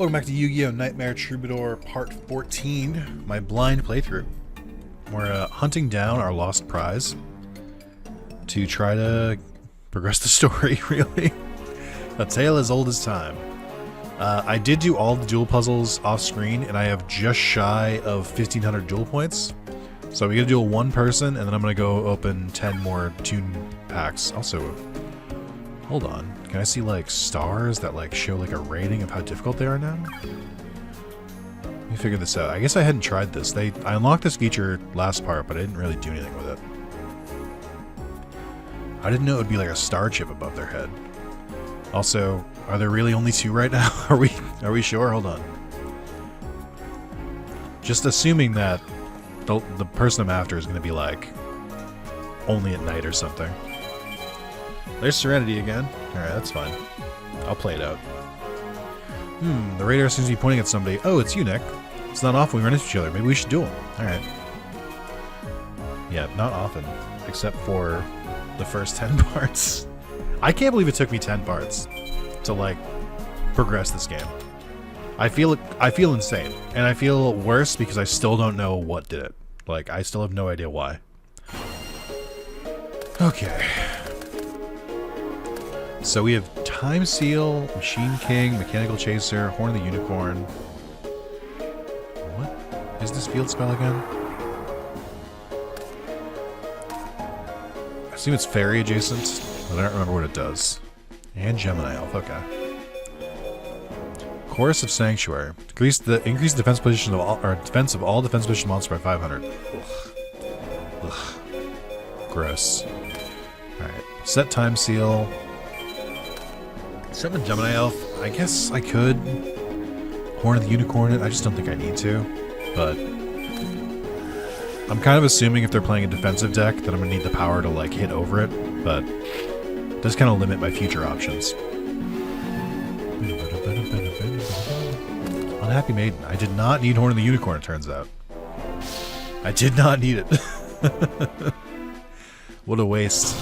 Welcome back to Yu-Gi-Oh! Nightmare Troubadour Part 14, my blind playthrough. We're hunting down our lost prize to try to progress the story, really. A tale as old as time. I did do all the duel puzzles off screen, and I have just shy of 1,500 duel points. So we gotta do a one person, and then I'm gonna go open 10 more tune packs. Also, hold on. Can I see like stars that like show like a rating of how difficult they are now? Let me figure this out. I guess I hadn't tried this. I unlocked this feature last part, but I didn't really do anything with it. I didn't know it would be like a star chip above their head. Also, are there really only two right now? Are we sure? Hold on. Just assuming that the person I'm after is going to be like only at night or something. There's Serenity again. Alright, that's fine. I'll play it out. The radar seems to be pointing at somebody. Oh, it's you, Nick. It's not often we run into each other. Maybe we should duel. Alright. Yeah, not often. Except for the first 10 parts. I can't believe it took me 10 parts to, like, progress this game. I feel insane. And I feel worse because I still don't know what did it. Like, I still have no idea why. Okay. So we have Time Seal, Machine King, Mechanical Chaser, Horn of the Unicorn. What is this field spell again? I assume it's fairy adjacent, but I don't remember what it does. And Gemini Elf, okay. Chorus of Sanctuary. Increase the defense position of all defense position monsters by 500. Ugh. Gross. Alright. Set Time Seal. Summon Gemini Elf. I guess I could. Horn of the Unicorn it. I just don't think I need to. But I'm kind of assuming if they're playing a defensive deck that I'm going to need the power to like hit over it. But it does kind of limit my future options. Unhappy Maiden. I did not need Horn of the Unicorn, it turns out. I did not need it. What a waste.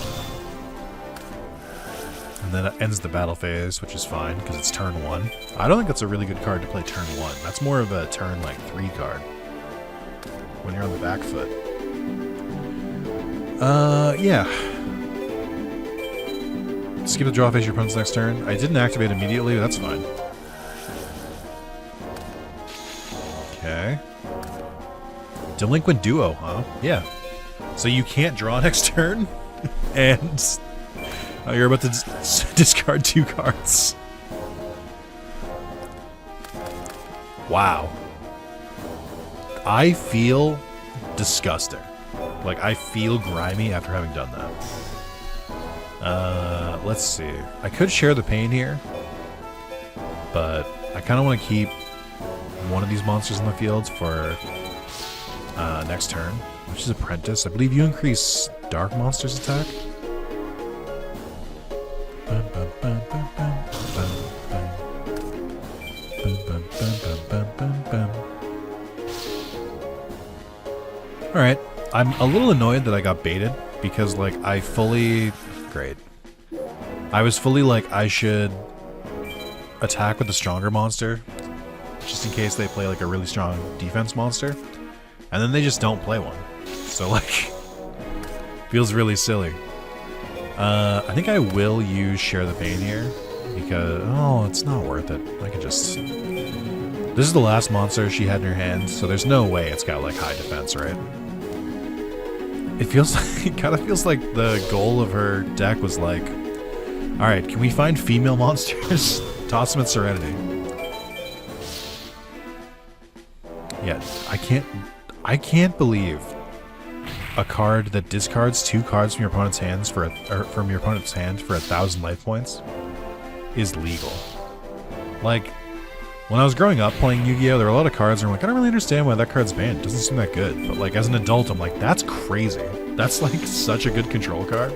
And then it ends the battle phase, which is fine, because it's turn 1. I don't think that's a really good card to play turn 1. That's more of a turn, like, 3 card. When you're on the back foot. Yeah. Skip the draw phase your opponent's next turn. I didn't activate immediately, but that's fine. Okay. Delinquent Duo, huh? Yeah. So you can't draw next turn? And you're about to discard 2 cards. Wow. I feel disgusting. Like, I feel grimy after having done that. Let's see. I could share the pain here, but I kind of want to keep one of these monsters in the field for next turn, which is Apprentice. I believe you increase Dark Monster's attack. Alright, I'm a little annoyed that I got baited, because, like, Great. I was fully like, I should attack with a stronger monster, just in case they play, like, a really strong defense monster, and then they just don't play one. So, like, feels really silly. I think I will use Share the Pain here, because, oh, it's not worth it. I could just... This is the last monster she had in her hand, so there's no way it's got, like, high defense, right? It feels like, it kind of feels like the goal of her deck was like, alright, can we find female monsters? Toss them at Serenity. Yeah, I can't believe a card that discards 2 cards from your opponent's hands for 1,000 life points is legal. Like, when I was growing up playing Yu-Gi-Oh, there were a lot of cards where I'm like, I don't really understand why that card's banned. It doesn't seem that good. But like, as an adult, I'm like, that's crazy. That's like such a good control card.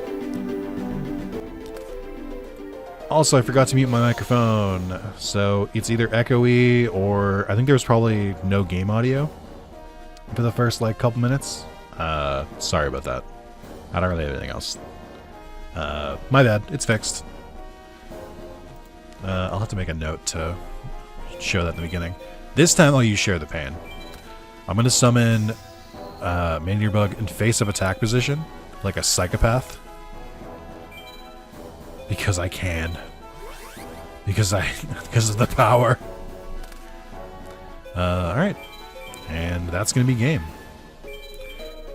Also, I forgot to mute my microphone, so it's either echoey or I think there was probably no game audio for the first like couple minutes. Sorry about that. I don't really have anything else. My bad. It's fixed. I'll have to make a note to show that in the beginning. This time I'll use Share the Pain. I'm going to summon Meteor Bug in face-up attack position, like a psychopath. Because I can. Because of the power. Alright. And that's going to be game.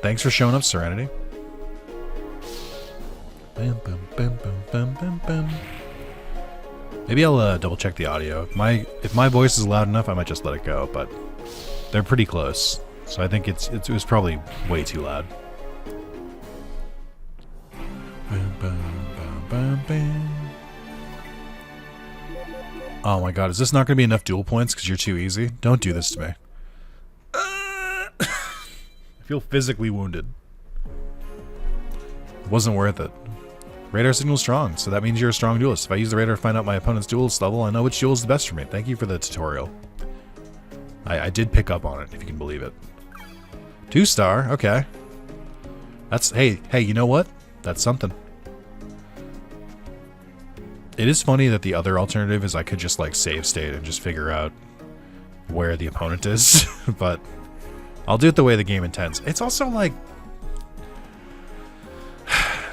Thanks for showing up, Serenity. Bam, bam, bam, bam, bam, bam, bam. Maybe I'll double check the audio. If my voice is loud enough, I might just let it go, but they're pretty close. So I think it was probably way too loud. Bam, bam, bam, bam, bam. Oh my god, is this not going to be enough duel points because you're too easy? Don't do this to me. I feel physically wounded. It wasn't worth it. Radar signal strong, so that means you're a strong duelist. If I use the radar to find out my opponent's duelist level, I know which duel is the best for me. Thank you for the tutorial. I did pick up on it, if you can believe it. 2-star, okay. That's, hey, you know what? That's something. It is funny that the other alternative is I could just, like, save state and just figure out where the opponent is, but I'll do it the way the game intends. It's also, like,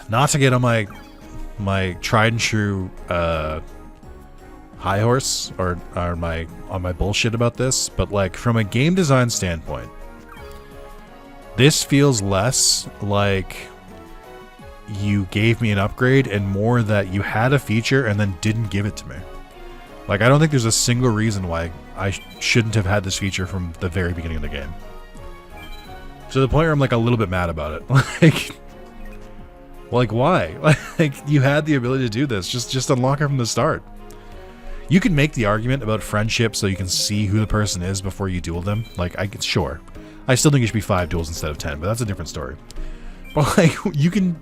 not to get on my tried and true high horse or on my bullshit about this, but like from a game design standpoint, this feels less like you gave me an upgrade and more that you had a feature and then didn't give it to me. Like, I don't think there's a single reason why I shouldn't have had this feature from the very beginning of the game. To the point where I'm like a little bit mad about it. Like why? Like, you had the ability to do this. Just unlock it from the start. You can make the argument about friendship so you can see who the person is before you duel them. Like, sure. I still think it should be 5 duels instead of 10, but that's a different story. But like, you can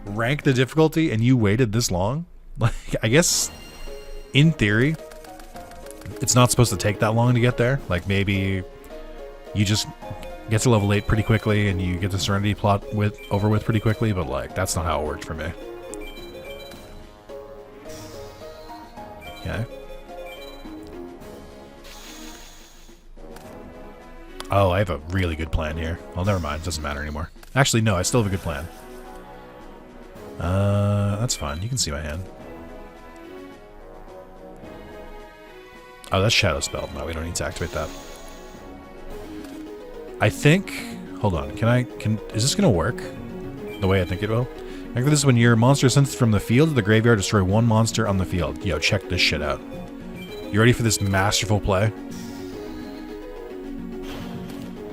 rank the difficulty and you waited this long? Like, I guess in theory, it's not supposed to take that long to get there. Like, maybe you just get to level 8 pretty quickly and you get the Serenity plot over with pretty quickly, but like, that's not how it worked for me. Okay. Oh, I have a really good plan here. Well, never mind. It doesn't matter anymore. Actually, no, I still have a good plan. That's fine. You can see my hand. Oh, that's Shadow Spell. No, we don't need to activate that. I think... Hold on. Is this going to work the way I think it will? I think this is when your monster is sent from the field to the graveyard, destroy one monster on the field. Yo, check this shit out. You ready for this masterful play?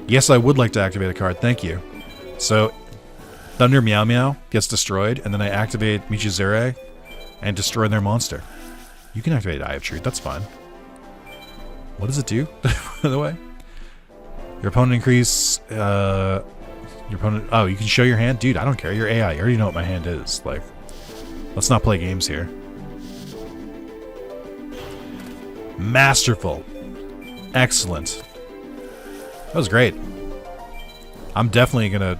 Yes, I would like to activate a card. Thank you. So, Thunder Meow Meow gets destroyed, and then I activate Michizure and destroy their monster. You can activate Eye of Truth. That's fine. What does it do, by the way? Your opponent increase... your opponent... Oh, you can show your hand? Dude, I don't care. You're AI. You already know what my hand is. Like, let's not play games here. Masterful. Excellent. That was great. I'm definitely going to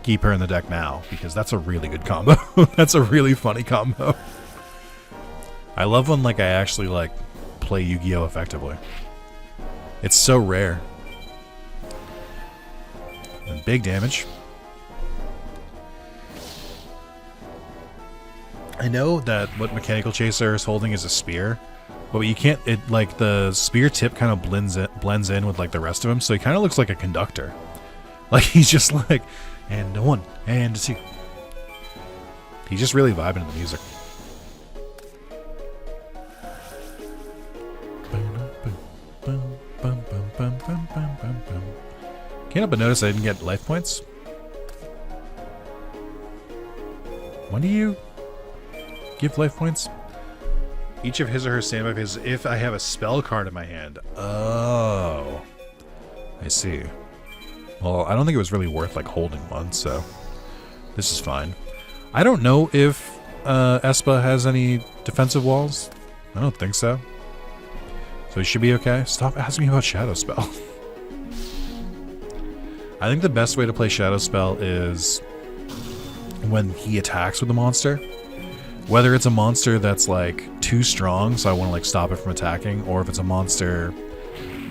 keep her in the deck now, because that's a really good combo. That's a really funny combo. I love when, like, I actually, like, play Yu-Gi-Oh! Effectively. It's so rare. And big damage. I know that what Mechanical Chaser is holding is a spear, but you can't, like, the spear tip kind of blends in with, like, the rest of him, so he kind of looks like a conductor. Like, he's just like, and a 1, and a 2. He's just really vibing to the music. Can't help but notice I didn't get life points. When do you give life points? Each of his or her standby is if I have a spell card in my hand. Oh. I see. Well, I don't think it was really worth, like, holding one, so this is fine. I don't know if Espa has any defensive walls. I don't think so. So he should be okay. Stop asking me about Shadow Spell. I think the best way to play Shadow Spell is when he attacks with the monster. Whether it's a monster that's like too strong, so I want to like stop it from attacking, or if it's a monster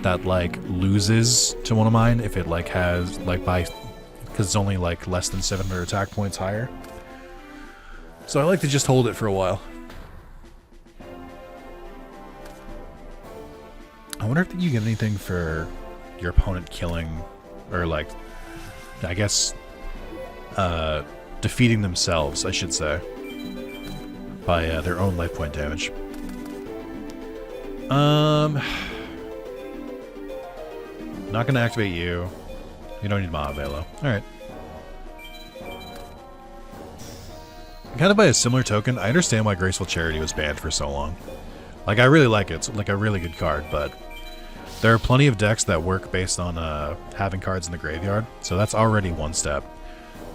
that like loses to one of mine if it like has like because it's only like less than 700 attack points higher. So I like to just hold it for a while. I wonder if you get anything for your opponent killing, or like, I guess, defeating themselves, I should say, by their own life point damage. Not gonna activate you. You don't need Mana Velo. Alright. Kind of by a similar token, I understand why Graceful Charity was banned for so long. Like, I really like it. It's like a really good card, but there are plenty of decks that work based on having cards in the graveyard, so that's already one step.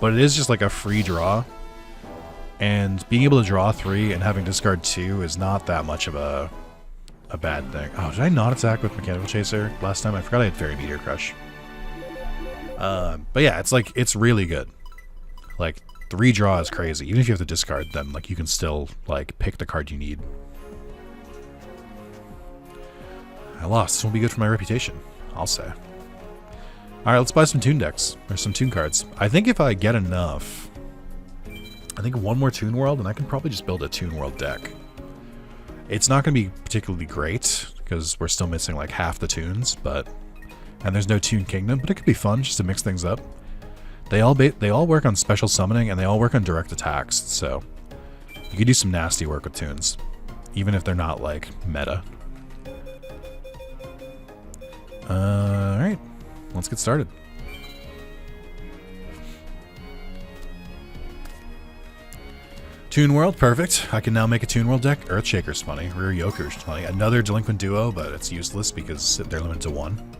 But it is just like a free draw, and being able to draw 3 and having discard 2 is not that much of a bad thing. Oh, did I not attack with Mechanical Chaser last time? I forgot I had Fairy Meteor Crush. But yeah, it's like, it's really good. Like, 3 draw is crazy. Even if you have to discard them, like, you can still, like, pick the card you need. I lost. This won't be good for my reputation, I'll say. Alright, let's buy some Toon decks. Or some Toon cards. I think if I get enough, I think one more Toon World, and I can probably just build a Toon World deck. It's not going to be particularly great, because we're still missing like half the Toons, but... And there's no Toon Kingdom, but it could be fun just to mix things up. They all work on special summoning, and they all work on direct attacks, so... You could do some nasty work with Toons. Even if they're not, like, meta. Alright. Let's get started. Toon World, perfect. I can now make a Toon World deck. Earthshaker's funny. Rear Yoker's funny. Another Delinquent Duo, but it's useless because they're limited to 1.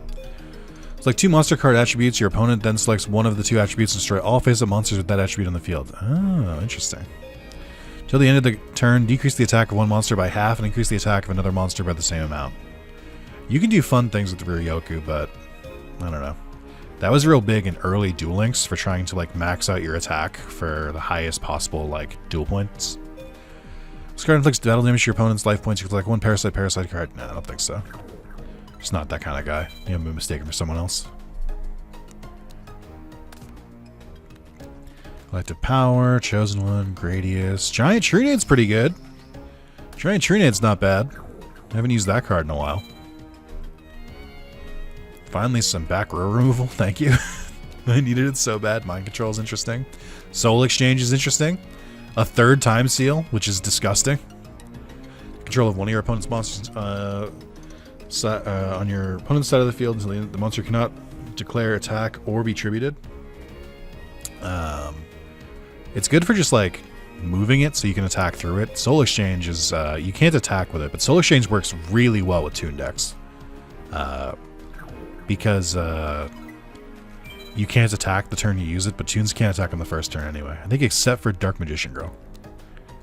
It's like 2 monster card attributes. Your opponent then selects one of the 2 attributes and destroy all face-up monsters with that attribute on the field. Oh, interesting. Till the end of the turn, decrease the attack of one monster by half and increase the attack of another monster by the same amount. You can do fun things with the Rear Yoku, but I don't know. That was real big in early Duel Links for trying to like max out your attack for the highest possible like duel points. This card inflicts battle damage to your opponent's life points. You collect 1 parasite card. No, I don't think so. Just not that kind of guy. You haven't been mistaken for someone else. Collective Power, Chosen One, Gradius. Giant Trinade's pretty good. Giant Trinade's not bad. I haven't used that card in a while. Finally, some back row removal. Thank you. I needed it so bad. Mind Control is interesting. Soul Exchange is interesting. A 3rd Time Seal, which is disgusting. Control of one of your opponent's monsters on your opponent's side of the field until the monster cannot declare attack or be tributed. It's good for just like moving it so you can attack through it. Soul Exchange is you can't attack with it, but Soul Exchange works really well with Toon decks. Because you can't attack the turn you use it, but Toons can't attack on the first turn anyway. I think except for Dark Magician Girl.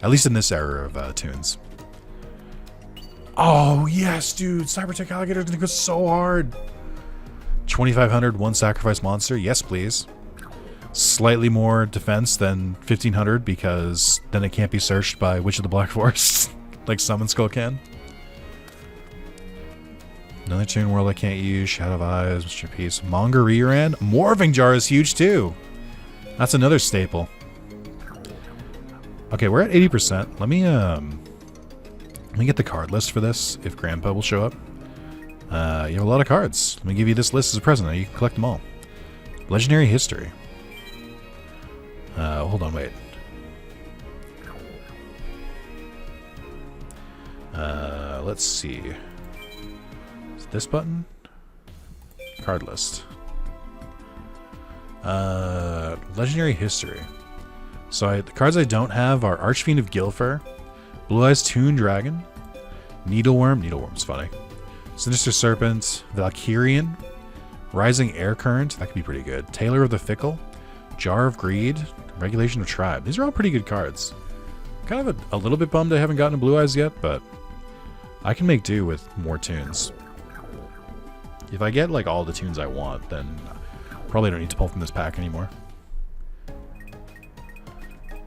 At least in this era of Toons. Oh, yes, dude. Cybertech Alligator is going to go so hard. 2,500, 1 sacrifice monster. Yes, please. Slightly more defense than 1,500 because then it can't be searched by Witch of the Black Forest. Like Summon Skull can. Another Toon World I can't use. Shadow of Eyes, Mr. Peace. Mongariran. Morphing Jar is huge too. That's another staple. Okay, we're at 80%. Let me get the card list for this, if Grandpa will show up. You have a lot of cards. Let me give you this list as a present. Now you can collect them all. Legendary History. Hold on, wait. Let's see. Is it this button? Card list. Legendary History. So the cards I don't have are Archfiend of Gilfer, Blue Eyes Toon Dragon, Needleworm. Needleworm's funny. Sinister Serpent, Valkyrian, Rising Air Current. That could be pretty good. Tailor of the Fickle, Jar of Greed, Regulation of Tribe. These are all pretty good cards. Kind of a little bit bummed I haven't gotten a Blue Eyes yet, but I can make do with more tunes. If I get like all the tunes I want, then probably don't need to pull from this pack anymore.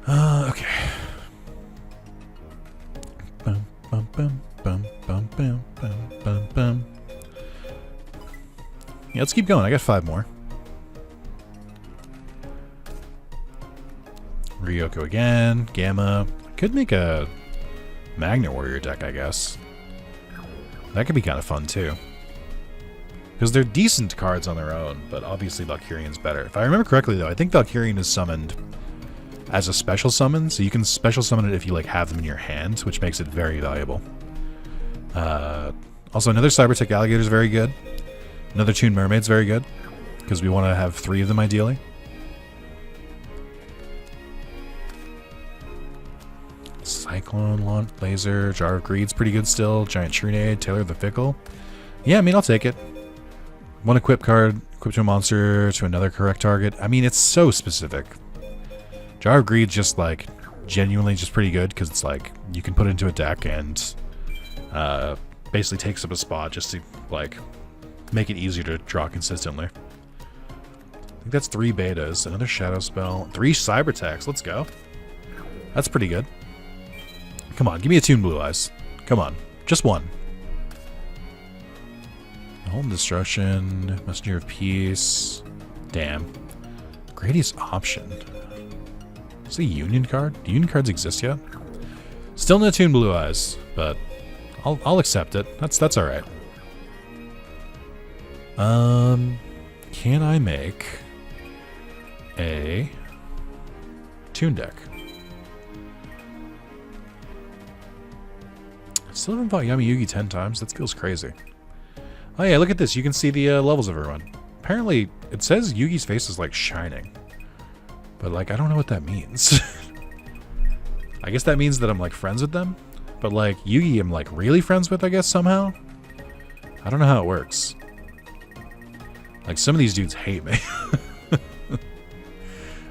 Okay. Bum, bum, bum, bum, bum, bum, bum. Yeah, let's keep going. I got 5 more. Ryoko again. Gamma. Could make a Magnet Warrior deck, I guess. That could be kind of fun, too. Because they're decent cards on their own, but obviously Valkyrion's better. If I remember correctly, though, I think Valkyrion is summoned as a special summon, so you can special summon it if you like have them in your hand, which makes it very valuable. Also, another Cybertech Alligator is very good. Another Toon Mermaid's very good, because we want to have 3 of them ideally. Cyclone, Laser, Jar of Greed's pretty good still. Giant Trunade, Taylor the Fickle. Yeah, I mean, I'll take it. One equip card, equip to a monster to another correct target. I mean, it's so specific. Jar of Greed's just, like, genuinely just pretty good, because it's, like, you can put it into a deck and basically takes up a spot just to, like, make it easier to draw consistently. I think that's 3 betas, another Shadow Spell, 3 Cybertechs. Let's go. That's pretty good. Come on, give me a Toon Blue Eyes. Come on, just 1. Home Destruction, Messenger of Peace. Damn. Greatest Option. Is it a Union card? Do Union cards exist yet? Still no Toon Blue Eyes, but I'll accept it. That's all right. Can I make a Toon deck? I still haven't fought Yami Yugi 10 times. That feels crazy. Oh yeah, look at this. You can see the levels of everyone. Apparently, it says Yugi's face is like shining. But like, I don't know what that means. I guess that means that I'm like friends with them. But like, Yugi I'm like really friends with, I guess, somehow. I don't know how it works. Like, some of these dudes hate me.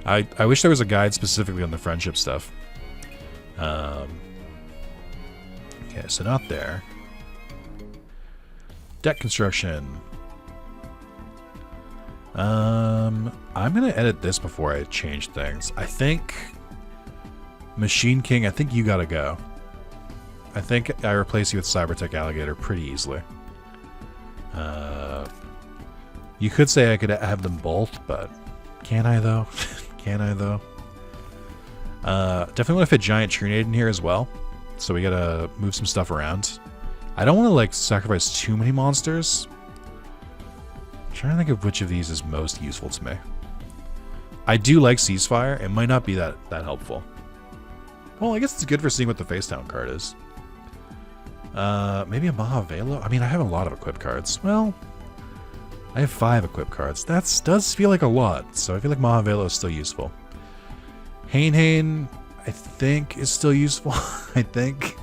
I wish there was a guide specifically on the friendship stuff. Okay, so not there. Deck construction. I'm gonna edit this before I change things. I think Machine King, I think you gotta go. I think I replace you with Cybertech Alligator pretty easily. You could say I could have them both, but can I though? Can I though? Definitely want to fit Giant Trunade in here as well. So we gotta move some stuff around. I don't want to like sacrifice too many monsters. I'm trying to think of which of these is most useful to me. I do like Ceasefire. It might not be that helpful. Well, I guess it's good for seeing what the Facedown card is. Maybe a Mahavelo? I mean, I have a lot of equip cards. Well, I have 5 equip cards. That does feel like a lot, so I feel like Mahavelo is still useful. Hain, I think, is still useful. I think.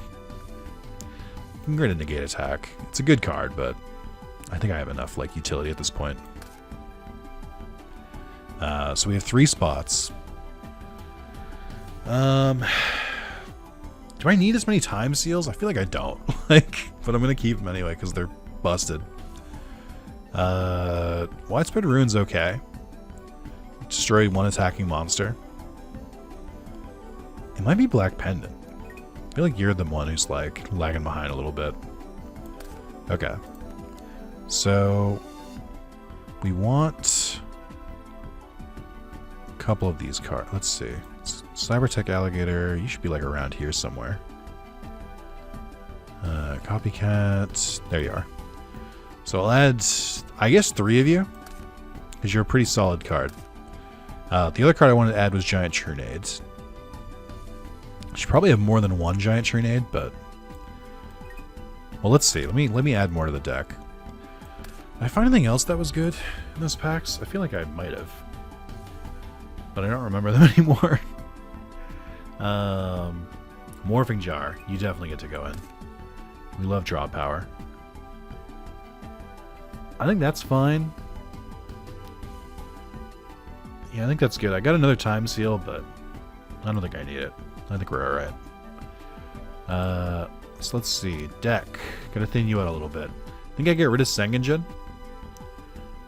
I can grant a negate attack. It's a good card, but I think I have enough like utility at this point. So we have 3 spots. Do I need as many time seals? I feel like I don't. Like, but I'm gonna keep them anyway because they're busted. Widespread Rune's okay. Destroy 1 attacking monster. It might be Black Pendant. I feel like you're the one who's like lagging behind a little bit. Okay. So we want a couple of these cards. Let's see. Cybertech Alligator, you should be like around here somewhere. Copycat, there you are. So I'll add, I guess, 3 of you, because you're a pretty solid card. The other card I wanted to add was Giant Trunades. I should probably have more than 1 Giant Trunade, but well, let's see. Let me add more to the deck. Did I find anything else that was good in those packs? I feel like I might have, but I don't remember them anymore. Morphing Jar, you definitely get to go in. We love draw power. I think that's fine. Yeah, I think that's good. I got another time seal, but I don't think I need it. I think we're alright. So let's see. Deck. Gotta thin you out a little bit. I think I get rid of Sengenjin,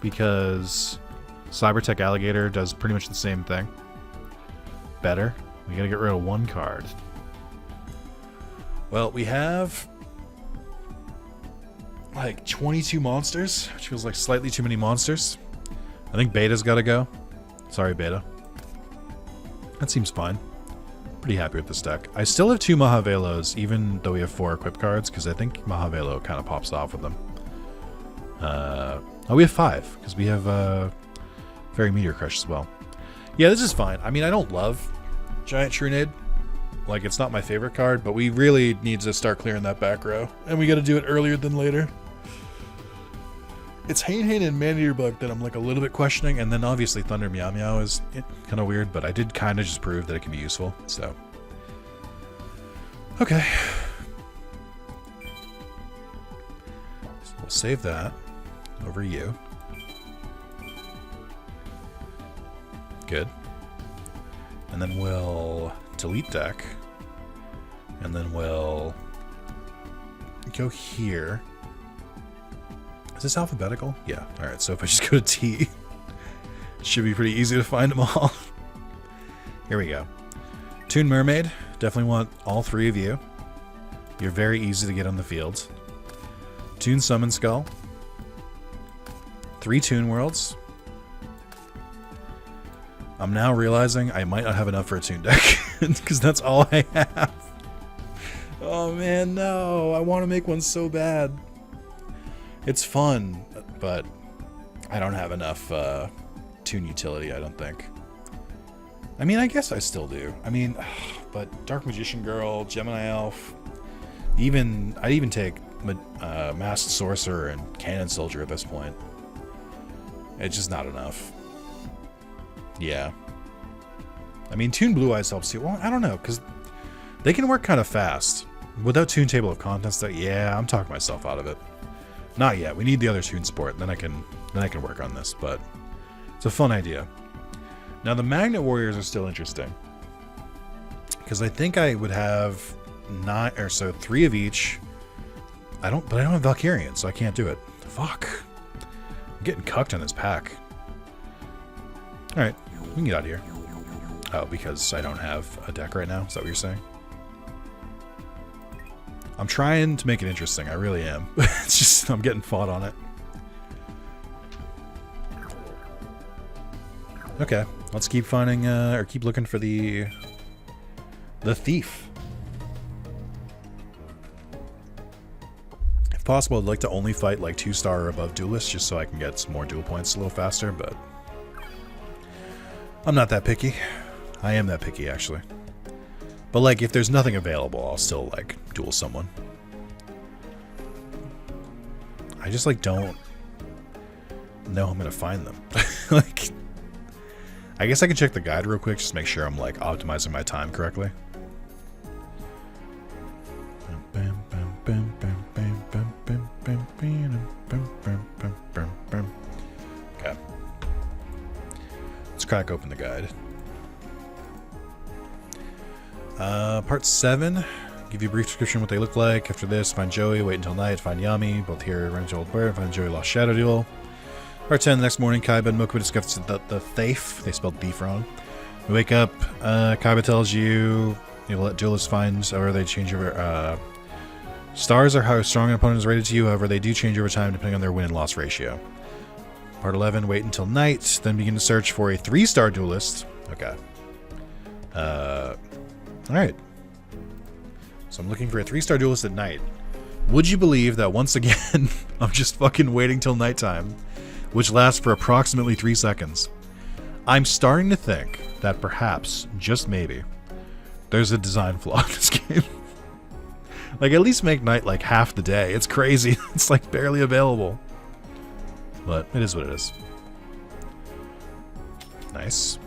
because Cybertech Alligator does pretty much the same thing. Better. We gotta get rid of 1 card. Well, we have like 22 monsters, which feels like slightly too many monsters. I think Beta's got to go. Sorry, Beta. That seems fine. Pretty happy with this deck. I still have 2 Mahavelos, even though we have 4 equip cards, because I think Mahavelo kind of pops off with them. Oh, we have 5, because we have Fairy Meteor Crush as well. Yeah, this is fine. I mean, I don't love Giant Trunade. Like, it's not my favorite card, but we really need to start clearing that back row. And we got to do it earlier than later. It's Hain and Man-Eater Bug that I'm like a little bit questioning, and then obviously Thunder Meow Meow is kind of weird, but I did kind of just prove that it can be useful, so. Okay. So we'll save that over you. Good. And then we'll delete deck, and then we'll go here. Is this alphabetical? Yeah. Alright, so if I just go to T, it should be pretty easy to find them all. Here we go. Toon Mermaid. Definitely want all 3 of you. You're very easy to get on the field. Toon Summon Skull. 3 Toon Worlds. I'm now realizing I might not have enough for a Toon deck, because that's all I have. Oh man, no. I want to make one so bad. It's fun, but I don't have enough Toon utility, I don't think. I mean, I guess I still do. I mean, but Dark Magician Girl, Gemini Elf, I'd even take Masked Sorcerer and Cannon Soldier at this point. It's just not enough. Yeah. I mean, Toon Blue Eyes helps too. Well, I don't know, because they can work kind of fast. Without Toon Table of Contents, yeah, I'm talking myself out of it. Not yet. We need the other Toon Sport. Then I can work on this. But it's a fun idea. Now the Magnet Warriors are still interesting, because I think I would have 3 of each. But I don't have Valkyrian, so I can't do it. Fuck. I'm getting cucked on this pack. All right, we can get out of here. Oh, because I don't have a deck right now. Is that what you're saying? I'm trying to make it interesting. I really am. It's just I'm getting fought on it. Okay, let's keep finding or keep looking for the thief. If possible, I'd like to only fight like 2-star or above duelists, just so I can get some more duel points a little faster. But I'm not that picky. I am that picky, actually. But, like, if there's nothing available, I'll still, like, duel someone. I just, like, don't know I'm gonna find them. Like, I guess I can check the guide real quick, just to make sure I'm, like, optimizing my time correctly. Okay. Let's crack open the guide. Part 7. Give you a brief description of what they look like. After this, find Joey, wait until night, find Yami, both here, run into Old Bird, find Joey Lost Shadow Duel. Part 10, the next morning, Kaiba and Mokuba discuss the thief. They spelled thief wrong. We wake up, Kaiba tells you, you'll let duelists find, or they change over, stars are how strong an opponent is rated to you, however they do change over time depending on their win and loss ratio. Part 11, wait until night, then begin to search for a 3-star duelist. Okay. Alright. So I'm looking for a 3-star duelist at night. Would you believe that once again, I'm just fucking waiting till nighttime, which lasts for approximately 3 seconds. I'm starting to think that perhaps, just maybe, there's a design flaw in this game. Like, at least make night like half the day. It's crazy. It's like barely available. But it is what it is. Nice.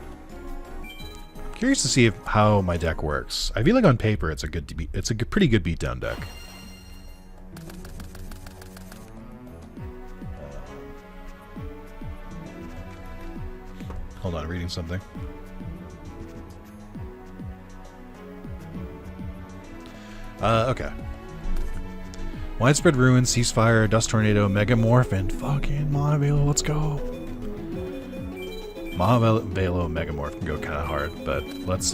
Curious to see how my deck works. I feel like on paper it's a pretty good beatdown deck. Hold on, reading something. Okay. Widespread Ruin, Ceasefire, Dust Tornado, Megamorph, and fucking Mahavelo, let's go. Mahavelo Megamorph can go kind of hard, but let's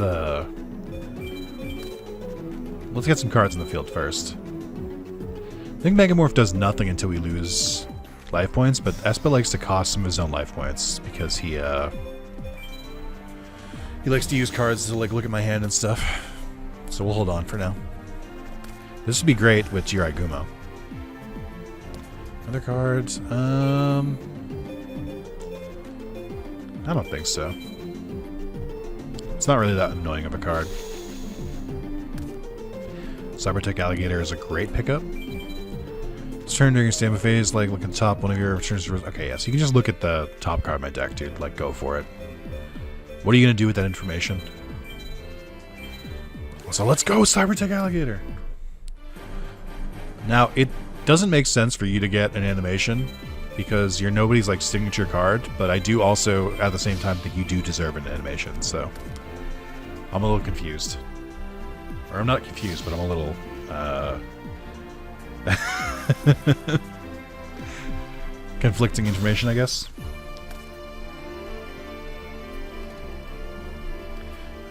get some cards in the field first. think Megamorph does nothing until we lose life points, but Espa likes to cost some of his own life points because he likes to use cards to like look at my hand and stuff. So we'll hold on for now. This would be great with Jirai Gumo. Other cards? I don't think so. It's not really that annoying of a card. Cybertech Alligator is a great pickup. It's turn during your standby phase, like look at the top one of your returns. Okay, yeah, so you can just look at the top card of my deck, dude. Like, go for it. What are you gonna do with that information? So let's go, Cybertech Alligator. Now, it doesn't make sense for you to get an animation because you're nobody's like signature card, but I do also at the same time think you do deserve an animation, so I'm a little confused. Or I'm not confused, but I'm a little conflicting information, I guess.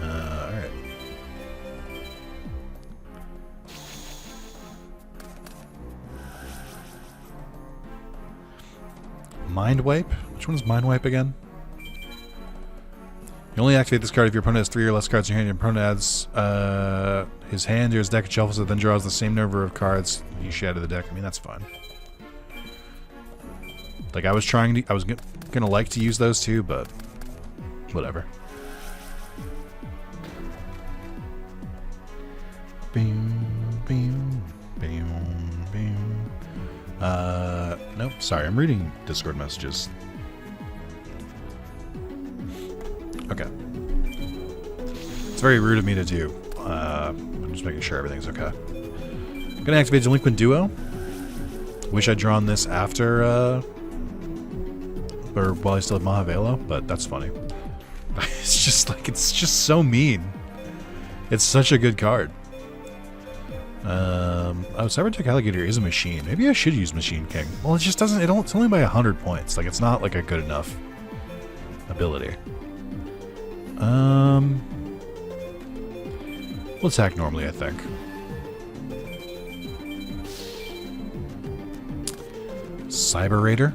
Alright. Mind Wipe? Which one's Mind Wipe again? You only activate this card if your opponent has 3 or less cards in your hand. Your opponent adds his hand or his deck, shuffles it, then draws the same number of cards you shatter the deck. I mean, that's fine. Like, I was gonna like to use those too, but whatever. Nope, sorry, I'm reading Discord messages. Okay. It's very rude of me to do. I'm just making sure everything's okay. I'm gonna activate Delinquent Duo. Wish I'd drawn this after, or while I still had Mahavelo, but that's funny. It's just like, it's just so mean. It's such a good card. Oh, Cybertech Alligator is a machine. Maybe I should use Machine King. Well, it just doesn't, it's only by 100 points. Like, it's not like a good enough ability. We'll attack normally, I think. Cyber Raider.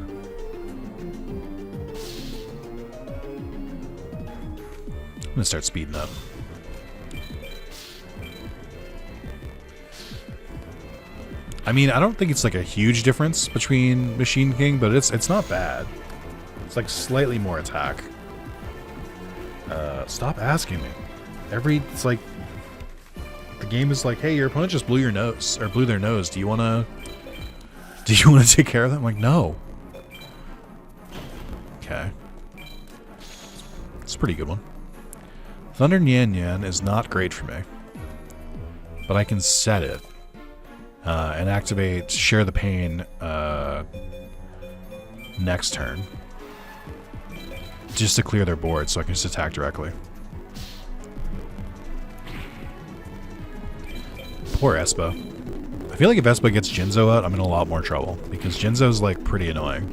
I'm gonna start speeding up. I mean, I don't think it's like a huge difference between Machine King, but it's not bad. It's like slightly more attack. Stop asking me. It's like the game is like, hey, your opponent just blew your nose or blew their nose. Do you wanna take care of them? I'm like, no. Okay. It's a pretty good one. Thunder Nyan Nyan is not great for me, but I can set it. And activate Share the Pain next turn. Just to clear their board so I can just attack directly. Poor Espa. I feel like if Espa gets Jinzo out, I'm in a lot more trouble. Because Jinzo's like pretty annoying.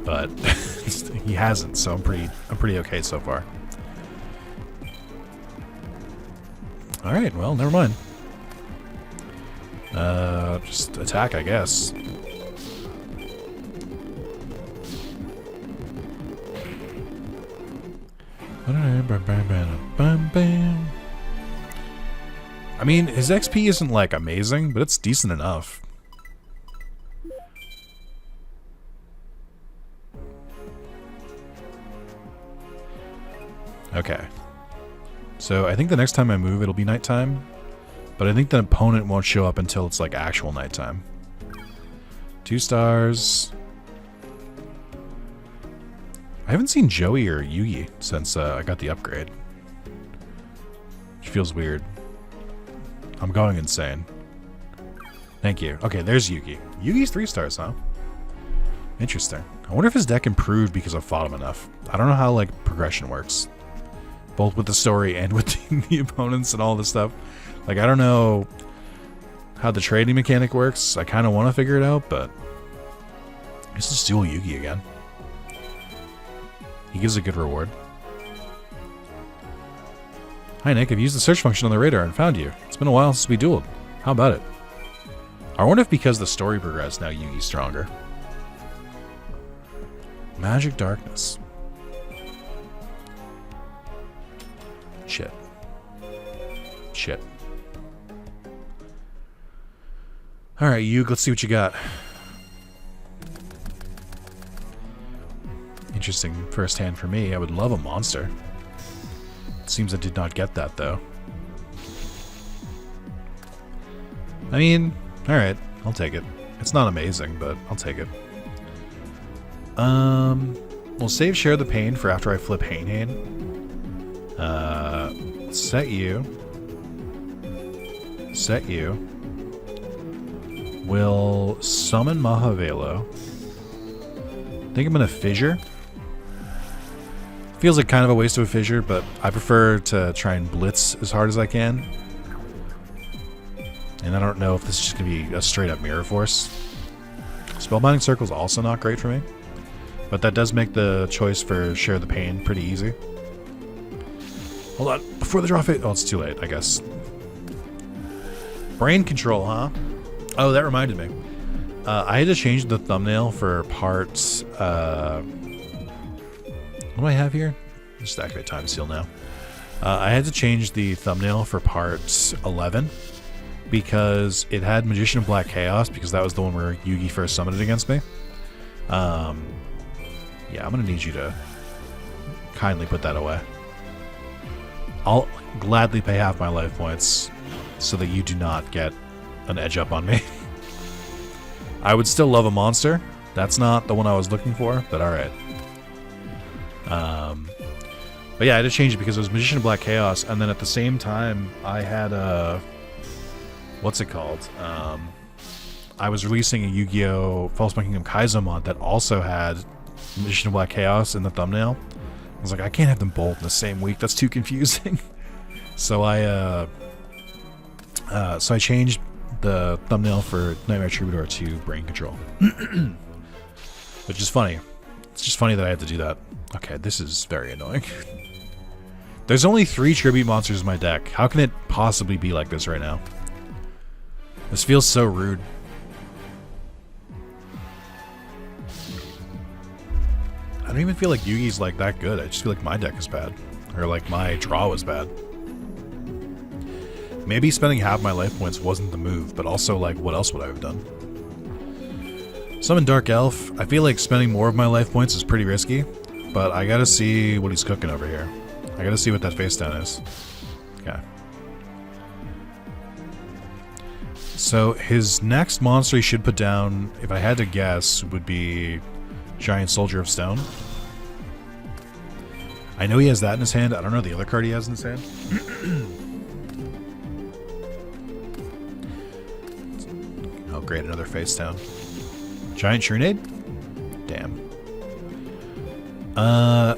But he hasn't, so I'm pretty okay so far. Alright, well, never mind. Just attack, I guess. I mean, his XP isn't like amazing, but it's decent enough. Okay. So I think the next time I move, it'll be nighttime. But I think the opponent won't show up until it's like actual nighttime. 2 stars. I haven't seen Joey or Yugi since I got the upgrade. Which feels weird. I'm going insane. Thank you. Okay, there's Yugi. Yugi's 3 stars, huh? Interesting. I wonder if his deck improved because I fought him enough. I don't know how like progression works. Both with the story and with the opponents and all this stuff. Like, I don't know how the trading mechanic works. I kind of want to figure it out, but I guess let's duel Yugi again. He gives a good reward. Hi, Nick. I've used the search function on the radar and found you. It's been a while since we dueled. How about it? I wonder if because the story progressed, now Yugi's stronger. Magic Darkness. Shit. Shit. Alright, Yugi, let's see what you got. Interesting first hand for me. I would love a monster. Seems I did not get that, though. I mean, alright, I'll take it. It's not amazing, but I'll take it. We'll save Share the Pain for after I flip Hain. Set you. Set you. We'll summon Mahavelo. I think I'm gonna Fissure. Feels like kind of a waste of a Fissure, but I prefer to try and blitz as hard as I can. And I don't know if this is just going to be a straight up Mirror Force. Spellbinding Circle is also not great for me. But that does make the choice for Share the Pain pretty easy. Hold on, before the draw fade... Oh, it's too late, I guess. Brain Control, huh? Oh, that reminded me. I had to change the thumbnail for parts... what do I have here? Just activate Time Seal now. I had to change the thumbnail for part 11 because it had Magician of Black Chaos, because that was the one where Yugi first summoned it against me. Yeah, I'm going to need you to kindly put that away. I'll gladly pay half my life points so that you do not get an edge up on me. I would still love a monster. That's not the one I was looking for, but alright. But yeah, I had to change it because it was Magician of Black Chaos, and then at the same time, I had a... What's it called? I was releasing a Yu-Gi-Oh! False Kingdom Kaizo mod that also had Magician of Black Chaos in the thumbnail. I was like, I can't have them both in the same week. That's too confusing. So I changed the thumbnail for Nightmare Troubadour to Brain Control. Which is funny. It's just funny that I had to do that. Okay, this is very annoying. There's only 3 tribute monsters in my deck. How can it possibly be like this right now? This feels so rude. I don't even feel like Yugi's like that good. I just feel like my deck is bad. Or like my draw was bad. Maybe spending half my life points wasn't the move, but also like what else would I have done? Summon Dark Elf. I feel like spending more of my life points is pretty risky, but I gotta see what he's cooking over here. I gotta see what that face down is. Okay. So his next monster he should put down, if I had to guess, would be Giant Soldier of Stone. I know he has that in his hand. I don't know the other card he has in his hand. Oh great, another face down. Giant Shrunade? Damn.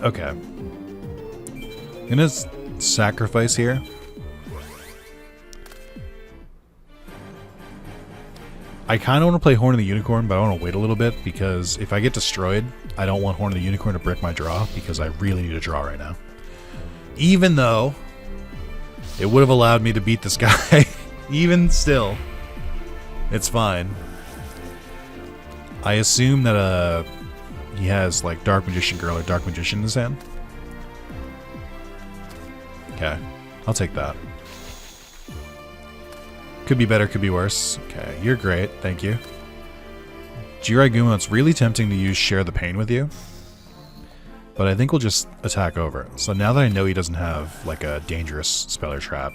Okay. I'm gonna sacrifice here. I kind of want to play Horn of the Unicorn, but I want to wait a little bit, because if I get destroyed, I don't want Horn of the Unicorn to brick my draw, because I really need a draw right now. Even though it would have allowed me to beat this guy. Even still, it's fine. I assume that he has like Dark Magician Girl or Dark Magician in his hand. Okay, I'll take that. Could be better, could be worse. Okay, you're great, thank you. Jiraigumo, it's really tempting to use Share the Pain with you, but I think we'll just attack over. So now that I know he doesn't have like a dangerous spell or trap,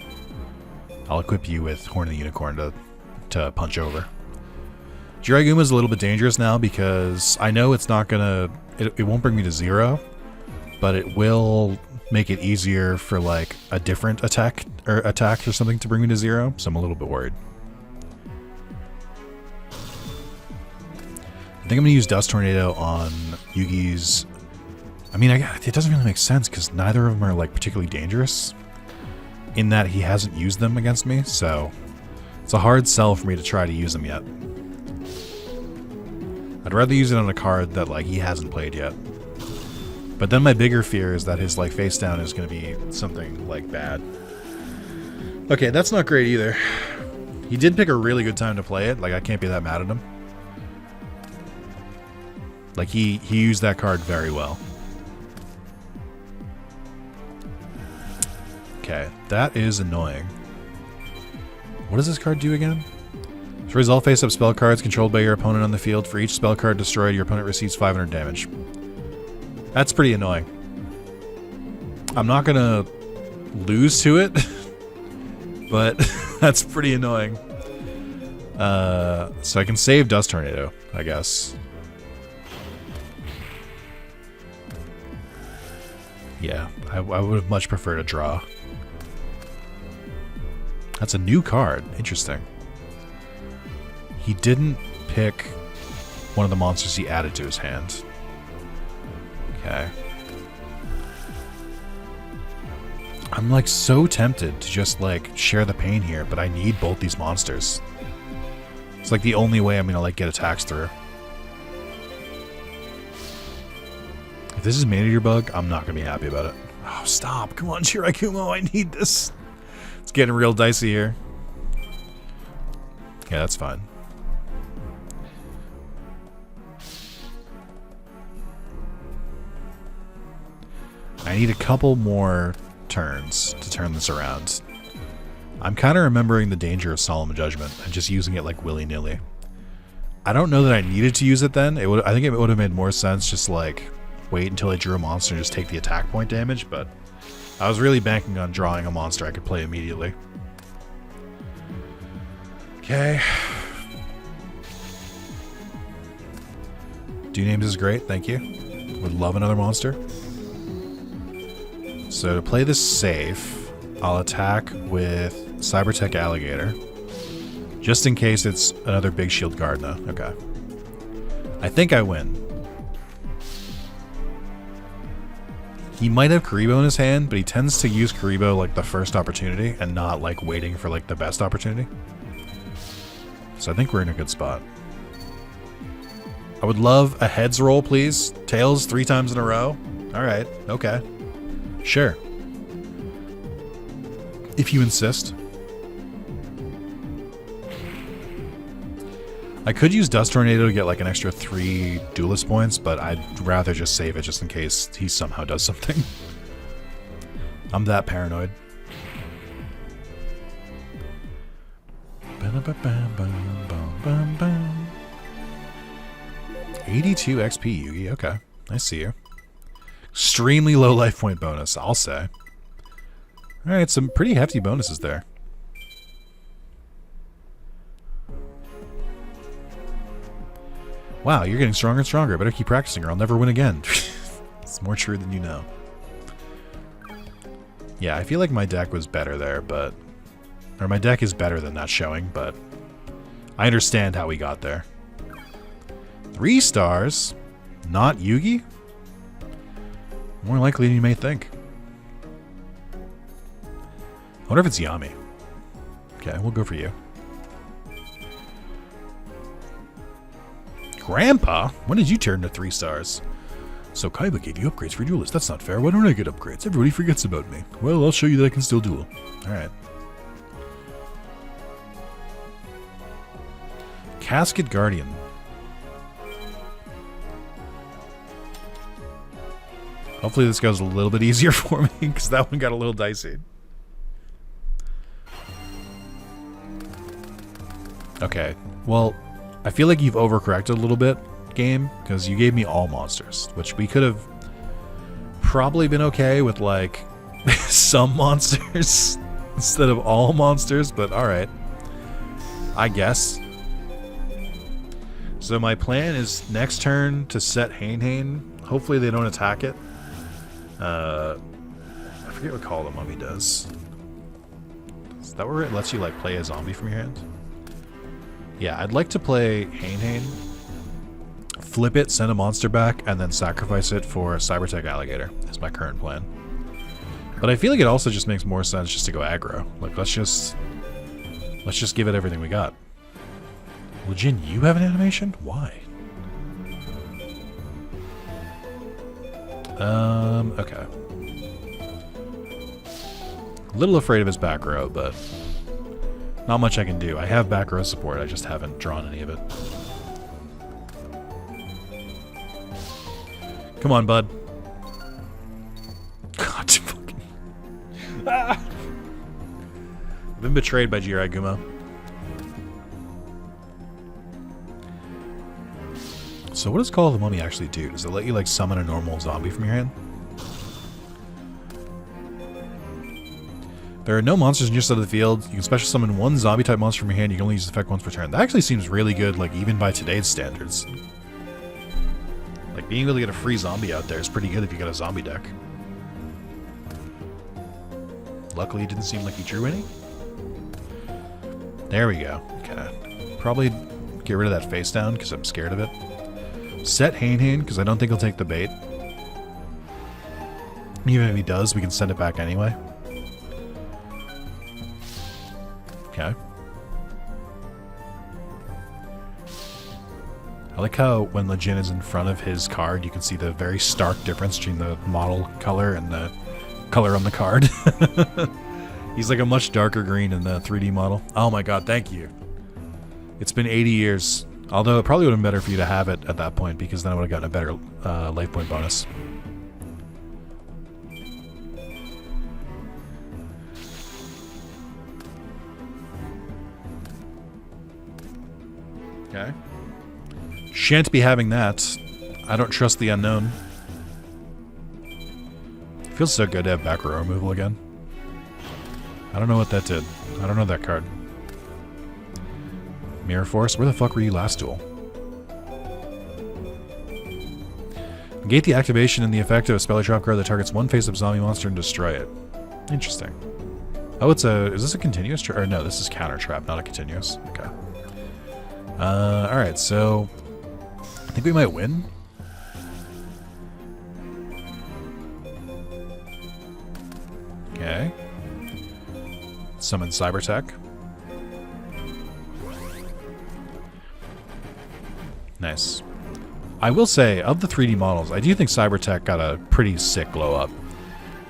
I'll equip you with Horn of the Unicorn to punch over. Jiraigumo is a little bit dangerous now because I know it's not gonna... It won't bring me to 0, but it will make it easier for like a different attack or something to bring me to 0, so I'm a little bit worried. I think I'm gonna use Dust Tornado on Yugi's... I mean, it doesn't really make sense because neither of them are like particularly dangerous in that he hasn't used them against me, so it's a hard sell for me to try to use them yet. I'd rather use it on a card that like he hasn't played yet. But then my bigger fear is that his like face down is going to be something like bad. Okay, that's not great either. He did pick a really good time to play it. Like, I can't be that mad at him. Like, he used that card very well. Okay, that is annoying. What does this card do again? So resolve face-up spell cards controlled by your opponent on the field. For each spell card destroyed, your opponent receives 500 damage. That's pretty annoying. I'm not gonna lose to it, but that's pretty annoying. So I can save Dust Tornado, I guess. Yeah, I would have much preferred a draw. That's a new card. Interesting. He didn't pick one of the monsters he added to his hand. Okay. I'm like so tempted to just like share the pain here, but I need both these monsters. It's like the only way I'm gonna like get attacks through. If this is Manager Bug, I'm not gonna be happy about it. Oh, stop. Come on, Shirakumo, I need this. It's getting real dicey here. Yeah, that's fine. I need a couple more turns to turn this around. I'm kind of remembering the danger of Solemn Judgment and just using it like willy-nilly. I don't know that I needed to use it then. I think it would have made more sense just like wait until I drew a monster and just take the attack point damage, but I was really banking on drawing a monster I could play immediately. Okay. Do Names is great, thank you. Would love another monster. So to play this safe, I'll attack with Cybertech Alligator. Just in case it's another Big Shield Gardna. Okay. I think I win. He might have Karibo in his hand, but he tends to use Karibo like the first opportunity and not like waiting for like the best opportunity. So I think we're in a good spot. I would love a heads roll, please. Tails 3 times in a row. Alright, okay. Sure. If you insist. I could use Dust Tornado to get like an extra 3 Duelist points, but I'd rather just save it just in case he somehow does something. I'm that paranoid. 82 XP, Yugi. Okay, I see you. Extremely low life point bonus, I'll say. Alright, some pretty hefty bonuses there. Wow, you're getting stronger and stronger. I better keep practicing or I'll never win again. It's more true than you know. Yeah, I feel like my deck was better there, but... Or my deck is better than that showing, but... I understand how we got there. 3 stars? Not Yugi? More likely than you may think. I wonder if it's Yami. Okay, we'll go for you. Grandpa? When did you turn to 3 stars? So Kaiba gave you upgrades for duelists. That's not fair. Why don't I get upgrades? Everybody forgets about me. Well, I'll show you that I can still duel. Alright. Casket Guardian. Hopefully this goes a little bit easier for me, because that one got a little dicey. Okay, well, I feel like you've overcorrected a little bit, game, because you gave me all monsters, which we could have probably been okay with, like, some monsters instead of all monsters, but alright. I guess. So my plan is next turn to set Hain. Hopefully they don't attack it. I forget what Call of the Mummy does. Is that where it lets you like play a zombie from your hand? Yeah, I'd like to play Hain. Flip it, send a monster back, and then sacrifice it for Cybertech Alligator. Is my current plan. But I feel like it also just makes more sense just to go aggro. Like let's just give it everything we got. Well, Jin, you have an animation? Why? Okay. A little afraid of his back row, but Not much I can do. I have back row support, I just haven't drawn any of it. Come on, bud. God, fucking... Ah! I've been betrayed by Jirai Gumo. So what does Call of the Mummy actually do? Does it let you, like, summon a normal zombie from your hand? There are no monsters in your side of the field. You can special summon one zombie-type monster from your hand. You can only use the effect once per turn. That actually seems really good, like, even by today's standards. Like, being able to get a free zombie out there is pretty good if you got a zombie deck. Luckily, it didn't seem like he drew any. There we go. Okay. Probably get rid of that face down, because I'm scared of it. Set Hain, because I don't think he'll take the bait. Even if he does, we can send it back anyway. Okay. I like how when the Jin is in front of his card, you can see the very stark difference between the model color and the color on the card. He's like a much darker green in the 3D model. Oh my god, thank you. It's been 80 years. Although it probably would have been better for you to have it at that point, because then I would have gotten a better life point bonus. Okay. Shan't be having that. I don't trust the unknown. It feels so good to have back row removal again. I don't know what that did. I don't know that card. Mirror Force? Where the fuck were you last duel? Negate the activation and the effect of a spell or trap card that targets one face-up zombie monster and destroy it. Interesting. Oh, it's a... Is this a continuous trap? Or no, this is counter trap, not a continuous. Okay. Alright, so... I think we might win. Okay. Summon Cybertech. Nice. I will say, of the 3D models, I do think Cybertech got a pretty sick glow up.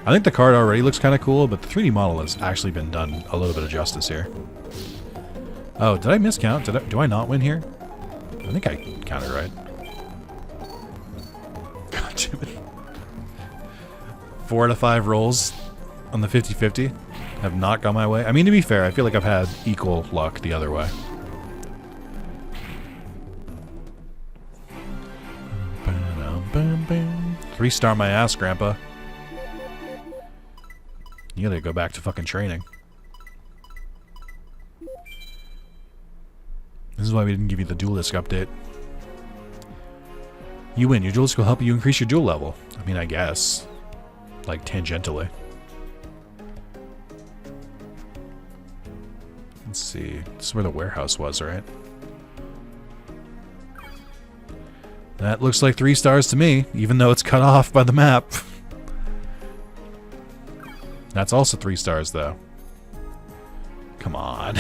I think the card already looks kind of cool, but the 3D model has actually been done a little bit of justice here. Oh, did I miscount? Do I not win here? I think I counted right. God damn it. 4 out of 5 rolls on the 50-50 have not gone my way. I mean, to be fair, I feel like I've had equal luck the other way. Three-star my ass, Grandpa. You gotta go back to fucking training. This is why we didn't give you the Duelist update. You win. Your Duelist will help you increase your duel level. I mean, I guess. Like, tangentially. Let's see. This is where the warehouse was, right? That looks like 3 stars to me, even though it's cut off by the map. That's also 3 stars, though. Come on.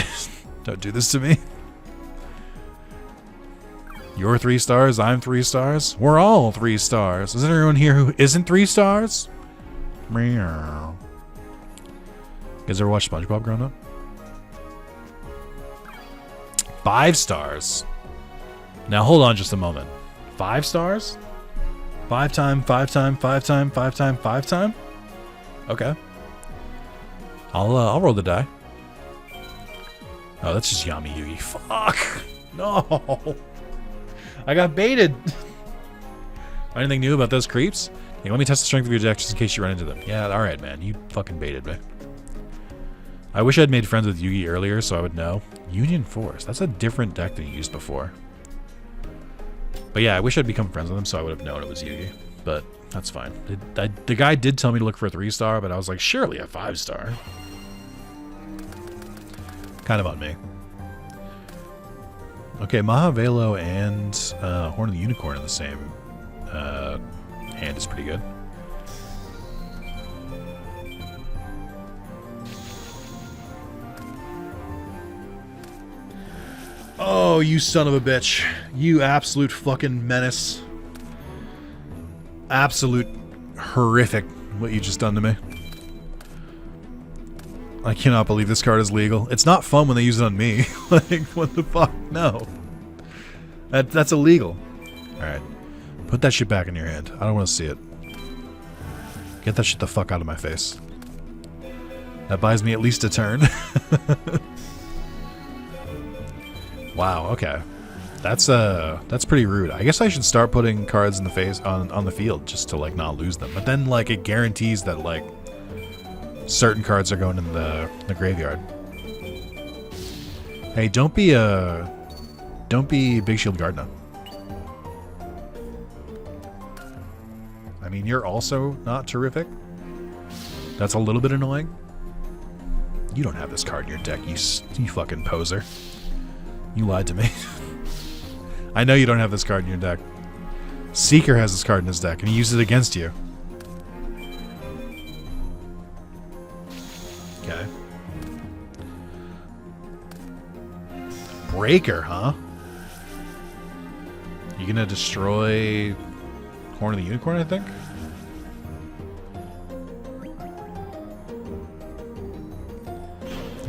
Don't do this to me. You're 3 stars, I'm 3 stars. We're all 3 stars. Is there anyone here who isn't 3 stars? Meow. You guys ever watch SpongeBob growing up? 5 stars. Now hold on just a moment. 5 stars? 5 time, 5 time, 5 time, 5 time, 5 time? Okay. I'll roll the die. Oh, that's just Yami Yugi. Fuck! No! I got baited! Anything new about those creeps? Hey, let me test the strength of your deck just in case you run into them. Yeah, alright, man. You fucking baited me. I wish I'd made friends with Yugi earlier so I would know. Union Force. That's a different deck than you used before. But yeah, I wish I'd become friends with him so I would have known it was Yugi. But that's fine. The guy did tell me to look for a 3-star, but I was like, surely a 5-star. Kind of on me. Okay, Mahavelo and Horn of the Unicorn in the same hand is pretty good. Oh, you son of a bitch. You absolute fucking menace. Absolute horrific what you just done to me. I cannot believe this card is legal. It's not fun when they use it on me. Like, what the fuck? No. That's illegal. Alright. Put that shit back in your hand. I don't want to see it. Get that shit the fuck out of my face. That buys me at least a turn. Wow, okay. That's pretty rude. I guess I should start putting cards in the face on the field just to like not lose them. But then like it guarantees that like certain cards are going in the graveyard. Hey, don't be Big Shield Gardner. I mean, you're also not terrific. That's a little bit annoying. You don't have this card in your deck, you fucking poser. You lied to me. I know you don't have this card in your deck. Seeker has this card in his deck, and he used it against you. Okay. Breaker, huh? You gonna destroy Horn of the Unicorn, I think?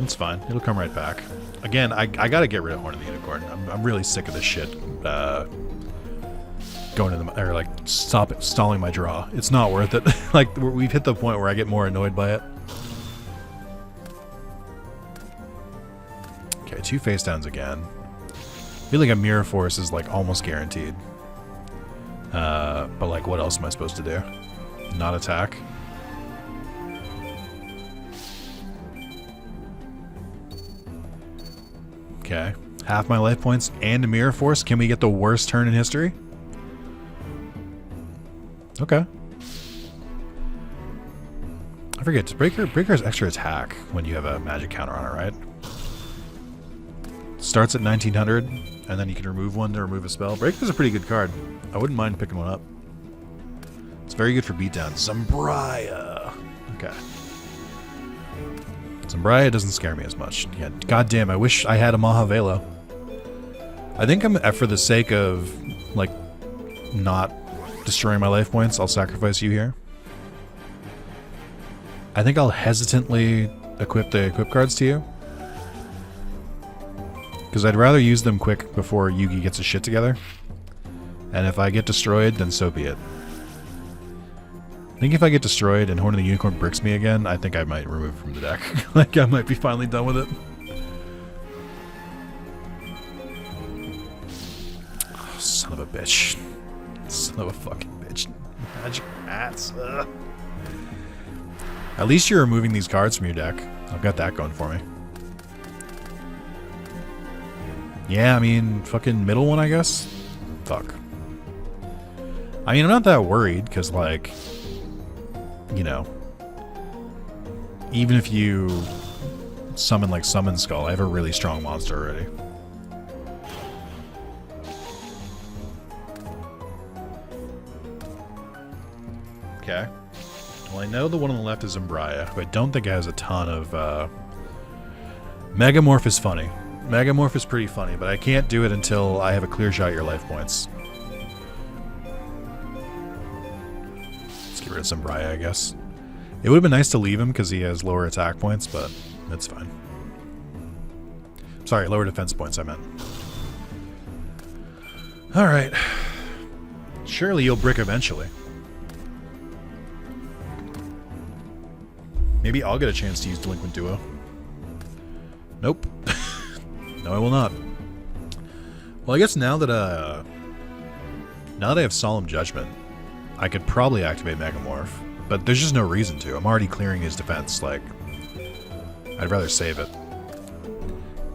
It's fine. It'll come right back. Again, I gotta get rid of Horn of the Unicorn. I'm really sick of this shit. Going in the or like stalling my draw. It's not worth it. Like we've hit the point where I get more annoyed by it. Okay, 2 face downs again. I feel like a Mirror Force is like almost guaranteed. But like, what else am I supposed to do? Not attack. Okay. Half my life points and a Mirror Force. Can we get the worst turn in history? Okay. I forget. Breaker has extra attack when you have a magic counter on it, right? Starts at 1900, and then you can remove one to remove a spell. Breaker's a pretty good card. I wouldn't mind picking one up. It's very good for beatdown. Zambria. Okay. Zambria doesn't scare me as much. Yeah, goddamn, I wish I had a Mahavelo. I think for the sake of, like, not destroying my life points, I'll sacrifice you here. I think I'll hesitantly equip the equip cards to you. Because I'd rather use them quick before Yugi gets his shit together. And if I get destroyed, then so be it. I think if I get destroyed and Horn of the Unicorn bricks me again, I think I might remove it from the deck. Like, I might be finally done with it. Oh, son of a bitch. Son of a fucking bitch. Magic Mats. Ugh. At least you're removing these cards from your deck. I've got that going for me. Yeah, I mean, fucking middle one, I guess? Fuck. I mean, I'm not that worried, because, like, you know, even if you summon, like, Summon Skull, I have a really strong monster already. Okay. Well, I know the one on the left is Zambria, who I don't think has a ton of, Megamorph is funny. Megamorph is pretty funny, but I can't do it until I have a clear shot at your life points. Let's get rid of Zambria, I guess. It would have been nice to leave him because he has lower attack points, but that's fine. Sorry, lower defense points, I meant. Alright. Surely you'll brick eventually. Maybe I'll get a chance to use Delinquent Duo. Nope. No, I will not. Well, I guess now that I have Solemn Judgment, I could probably activate Megamorph, but there's just no reason to. I'm already clearing his defense, like, I'd rather save it.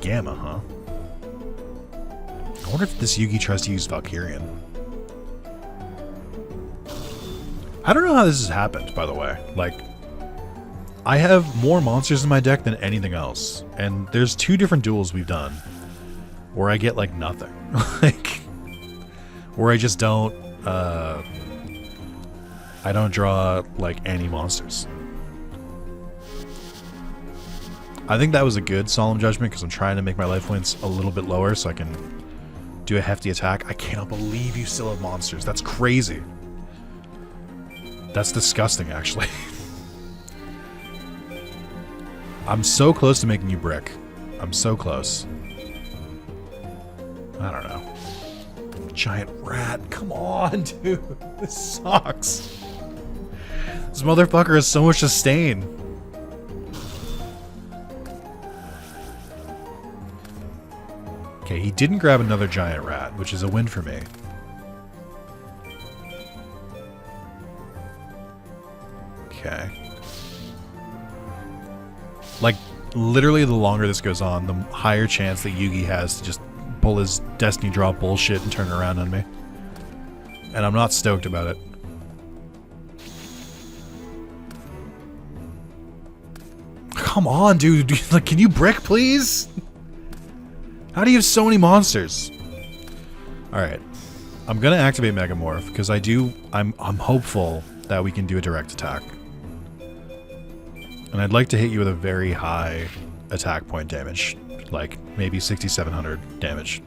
Gamma, huh? I wonder if this Yugi tries to use Valkyrian. I don't know how this has happened, by the way. Like, I have more monsters in my deck than anything else, and there's 2 different duels we've done where I get, like, nothing. Like, where I just don't, I don't draw, like, any monsters. I think that was a good Solemn Judgment because I'm trying to make my life points a little bit lower so I can do a hefty attack. I cannot believe you still have monsters. That's crazy. That's disgusting, actually. I'm so close to making you brick. I'm so close. I don't know. Giant rat. Come on, dude. This sucks. This motherfucker has so much sustain. Okay, he didn't grab another giant rat, which is a win for me. Okay. Like, literally the longer this goes on, the higher chance that Yugi has to just pull his Destiny Draw bullshit and turn it around on me. And I'm not stoked about it. Come on, dude. Like, can you brick, please? How do you have so many monsters? Alright. I'm gonna activate Megamorph, because I'm hopeful that we can do a direct attack. And I'd like to hit you with a very high attack point damage. Like, maybe 6,700 damage.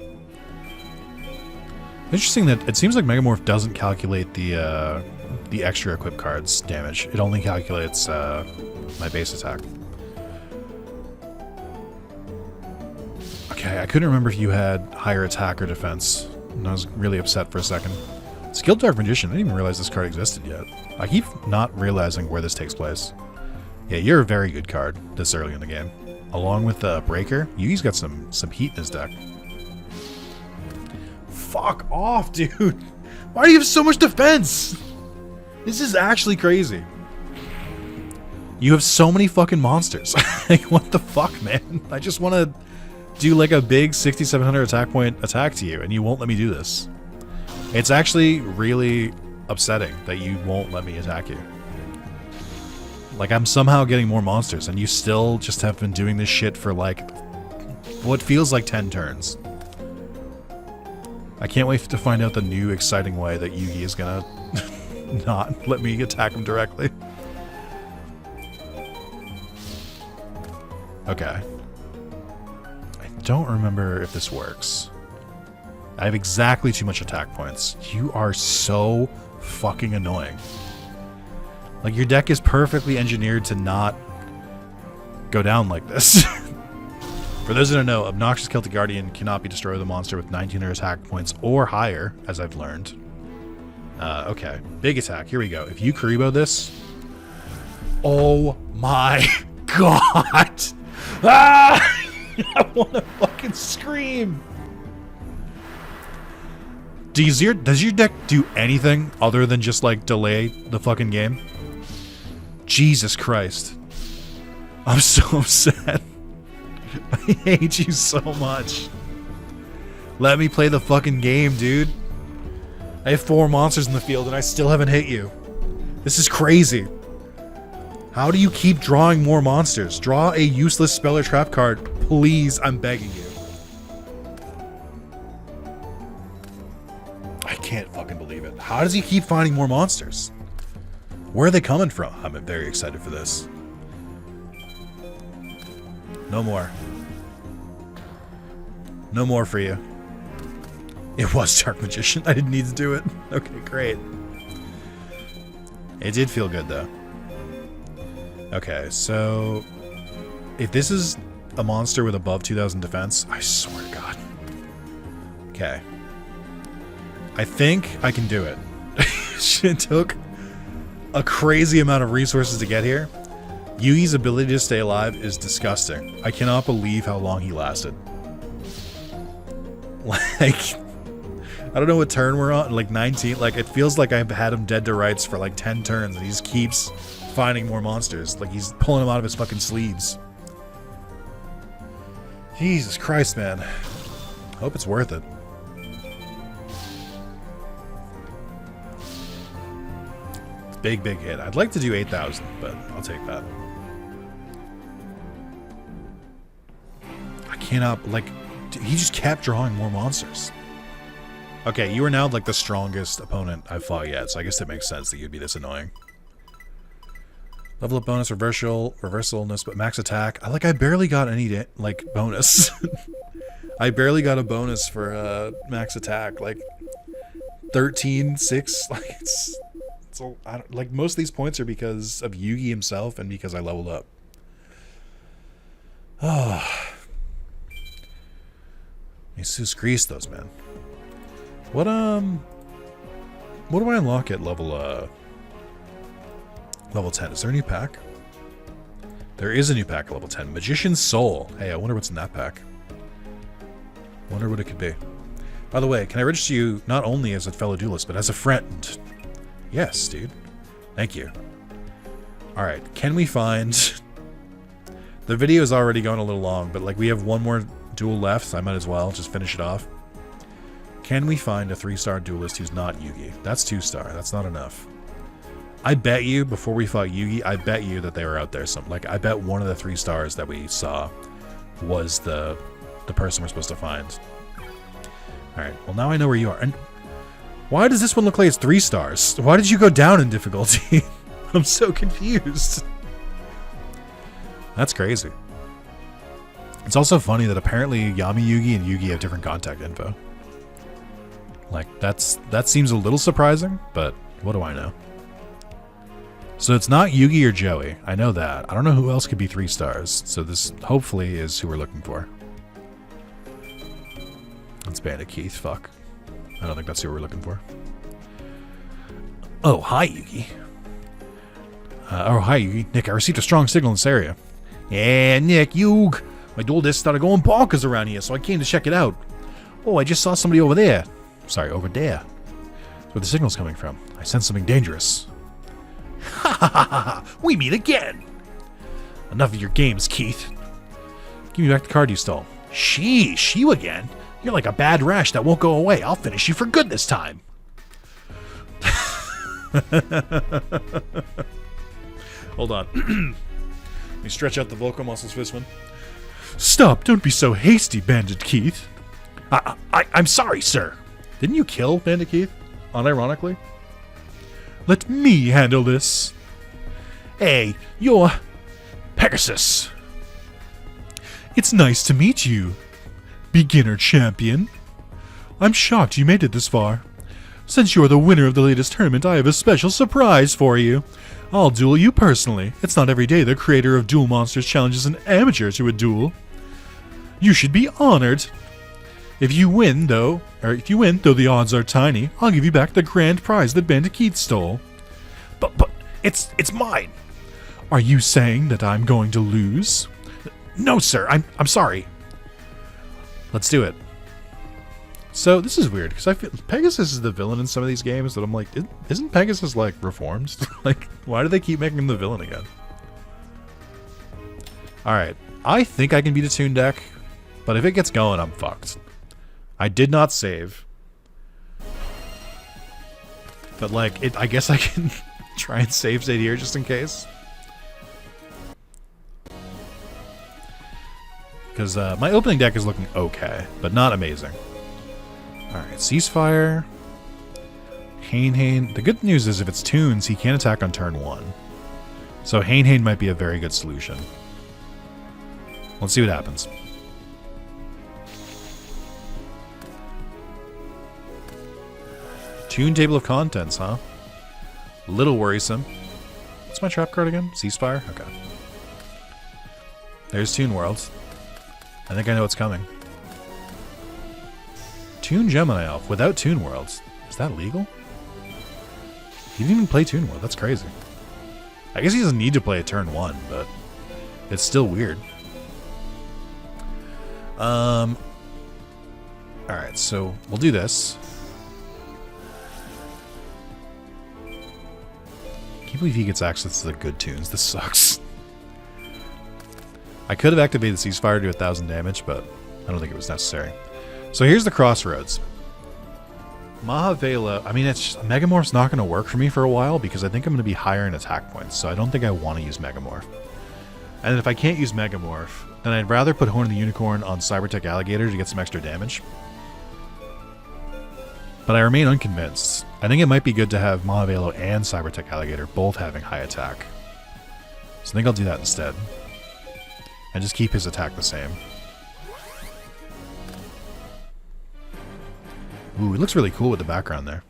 Interesting that it seems like Megamorph doesn't calculate the extra equip cards damage. It only calculates my base attack. Okay, I couldn't remember if you had higher attack or defense, and I was really upset for a second. Skilled Dark Magician, I didn't even realize this card existed yet. I keep not realizing where this takes place. Yeah, you're a very good card this early in the game. Along with Breaker, Yugi's got some heat in his deck. Fuck off, dude! Why do you have so much defense? This is actually crazy. You have so many fucking monsters. Like, what the fuck, man? I just want to do like a big 6,700 attack point attack to you, and you won't let me do this. It's actually really upsetting that you won't let me attack you. Like, I'm somehow getting more monsters, and you still just have been doing this shit for like what feels like 10 turns. I can't wait to find out the new exciting way that Yugi is gonna not let me attack him directly. Okay. I don't remember if this works. I have exactly too much attack points. You are so fucking annoying. Like, your deck is perfectly engineered to not go down like this. For those that don't know, Obnoxious Celtic Guardian cannot be destroyed with a monster with 1900 attack points or higher, as I've learned. Okay. Big attack. Here we go. If you Karibo this... Oh my god! Ah! I want to fucking scream! Does your deck do anything other than just, like, delay the fucking game? Jesus Christ. I'm so upset. I hate you so much. Let me play the fucking game, dude. I have 4 monsters in the field and I still haven't hit you. This is crazy. How do you keep drawing more monsters? Draw a useless spell or trap card. Please, I'm begging you. I can't fucking believe it. How does he keep finding more monsters? Where are they coming from? I'm very excited for this. No more. No more for you. It was Dark Magician. I didn't need to do it. Okay, great. It did feel good, though. Okay, so... if this is a monster with above 2,000 defense, I swear to God. Okay. I think I can do it. It took a crazy amount of resources to get here. Yugi's ability to stay alive is disgusting. I cannot believe how long he lasted. Like, I don't know what turn we're on, like 19. Like, it feels like I've had him dead to rights for like 10 turns and he just keeps finding more monsters. Like, he's pulling them out of his fucking sleeves. Jesus Christ, man. Hope it's worth it. Big hit. I'd like to do 8,000, but I'll take that. I cannot, like, he just kept drawing more monsters. Okay, you are now, like, the strongest opponent I've fought yet, so I guess it makes sense that you'd be this annoying. Level up bonus, reversalness, but max attack. I barely got any, like, bonus. I barely got a bonus for max attack. Like, 13, 6, like, it's like, most of these points are because of Yugi himself and because I leveled up. Oh. Jesus Christ, those men. What do I unlock at level 10? Is there a new pack? There is a new pack at level 10. Magician's Soul. Hey, I wonder what's in that pack. Wonder what it could be. By the way, can I register you not only as a fellow duelist, but as a friend? Yes, dude. Thank you. Alright, can we find... The video is already going a little long, but like we have one more duel left, so I might as well just finish it off. Can we find a 3-star duelist who's not Yugi? That's 2-star. That's not enough. I bet you, before we fought Yugi, I bet you that they were out there. I bet one of the 3 stars that we saw was the person we're supposed to find. Alright, well now I know where you are. And why does this one look like it's 3 stars? Why did you go down in difficulty? I'm so confused. That's crazy. It's also funny that apparently Yami Yugi and Yugi have different contact info. Like, that seems a little surprising, but what do I know? So it's not Yugi or Joey. I know that. I don't know who else could be 3 stars. So this hopefully is who we're looking for. It's Bandit Keith. Fuck. I don't think that's who we're looking for. Oh, hi, Yugi. Hi, Yugi. Nick, I received a strong signal in this area. Yeah, Nick, Yug. My duelist started going bonkers around here, so I came to check it out. Oh, I just saw somebody over there. Sorry, over there. That's where the signal's coming from. I sense something dangerous. Ha ha ha ha! We meet again! Enough of your games, Keith. Give me back the card you stole. Sheesh, you again? You're like a bad rash that won't go away. I'll finish you for good this time. Hold on. Let me stretch out the vocal muscles for this one. Stop! Don't be so hasty, Bandit Keith. I'm sorry, sir. Didn't you kill Bandit Keith? Unironically? Let me handle this. Hey, you're Pegasus. It's nice to meet you, beginner champion. I'm shocked you made it this far. Since you're the winner of the latest tournament, I have a special surprise for you. I'll duel you personally. It's not every day the creator of Duel Monsters challenges an amateur to a duel. You should be honored. If you win, though the odds are tiny, I'll give you back the grand prize that Bandit Keith stole. But it's mine. Are you saying that I'm going to lose? No, sir. I'm sorry. Let's do it. So this is weird because I feel Pegasus is the villain in some of these games that I'm like, isn't Pegasus like reformed? Like, why do they keep making him the villain again? All right, I think I can beat a Toon deck, but if it gets going, I'm fucked. I did not save, but like, I guess I can try and save state here just in case. Because my opening deck is looking okay, but not amazing. Alright, Ceasefire. Hain. The good news is if it's Toons, he can attack on turn 1. So Hain might be a very good solution. Let's see what happens. Toon table of contents, huh? Little worrisome. What's my trap card again? Ceasefire? Okay. There's Toon Worlds. I think I know what's coming. Toon Gemini Elf without Toon Worlds. Is that legal? He didn't even play Toon World. That's crazy. I guess he doesn't need to play a turn 1, but it's still weird. Alright, so we'll do this. Can't believe he gets access to the good tunes. This sucks. I could have activated the Ceasefire to do 1,000 damage, but I don't think it was necessary. So here's the crossroads. Mahavela, I mean, Megamorph's not going to work for me for a while because I think I'm going to be higher in attack points, so I don't think I want to use Megamorph. And if I can't use Megamorph, then I'd rather put Horn of the Unicorn on Cybertech Alligator to get some extra damage. But I remain unconvinced. I think it might be good to have Mahavelo and Cybertech Alligator both having high attack. So I think I'll do that instead. And just keep his attack the same. Ooh, it looks really cool with the background there.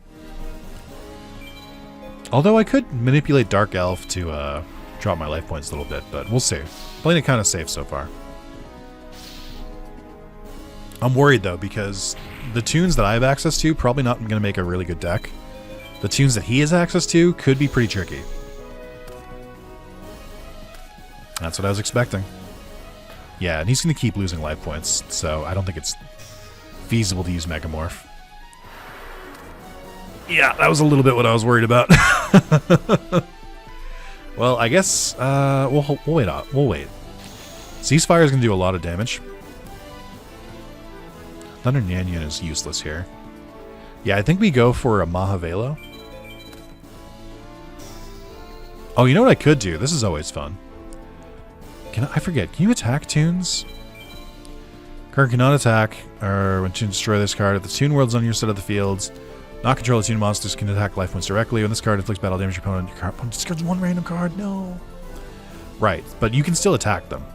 Although I could manipulate Dark Elf to drop my life points a little bit, but we'll see. Playing it kind of safe so far. I'm worried, though, because the tunes that I have access to probably not going to make a really good deck. The tunes that he has access to could be pretty tricky. That's what I was expecting. Yeah, and he's going to keep losing life points, so I don't think it's feasible to use Megamorph. Yeah, that was a little bit what I was worried about. Well, I guess we'll wait out. We'll wait. Ceasefire is going to do a lot of damage. Thunder Nyanyan is useless here. Yeah, I think we go for a Mahavelo. Oh, you know what I could do? This is always fun. I forget. Can you attack tunes? Card cannot attack, or when tunes destroy this card, if the tune world's on your side of the fields, not control the tune monsters can attack life points directly. When this card inflicts battle damage, your opponent discards one random card. No. Right, but you can still attack them.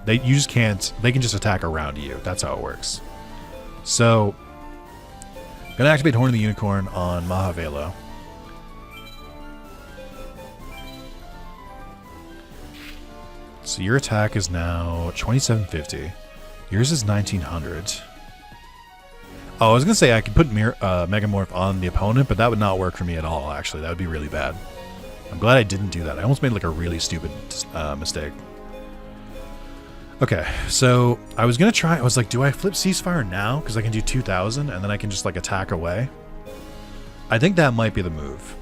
You just can't. They can just attack around you. That's how it works. So, I'm gonna activate Horn of the Unicorn on Mahavelo. So your attack is now 2750. Yours is 1900. Oh, I was going to say I could put Megamorph on the opponent, but that would not work for me at all, actually. That would be really bad. I'm glad I didn't do that. I almost made like a really stupid mistake. Okay, so I was going to try... I was like, do I flip Ceasefire now? Because I can do 2000, and then I can just like attack away. I think that might be the move.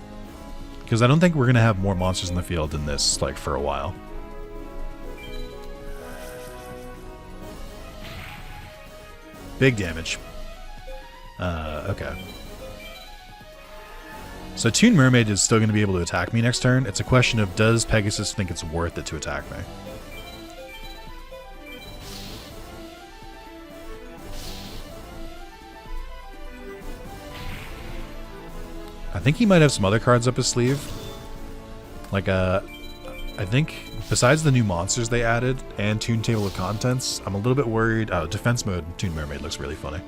Because I don't think we're going to have more monsters in the field than this like for a while. Big damage. Okay. So Toon Mermaid is still going to be able to attack me next turn. It's a question of, does Pegasus think it's worth it to attack me? I think he might have some other cards up his sleeve. Like, I think besides the new monsters they added and Toon Table of Contents, I'm a little bit worried. Oh, Defense Mode Toon Mermaid looks really funny.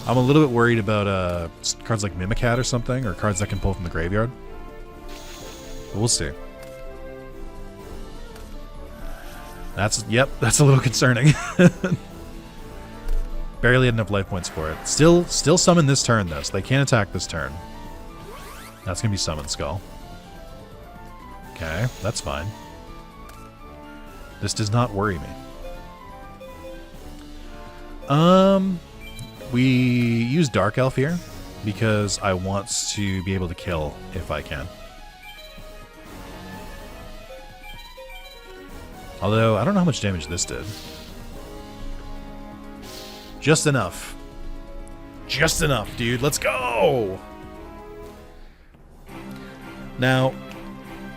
I'm a little bit worried about cards like Mimicat or something, or cards that can pull from the graveyard. But we'll see. Yep, that's a little concerning. Barely had enough life points for it. Still summon this turn though, so they can't attack this turn. That's gonna be Summon Skull. Okay, that's fine. This does not worry me. We use Dark Elf here because I want to be able to kill if I can. Although, I don't know how much damage this did. Just enough. Just enough, dude. Let's go! Now,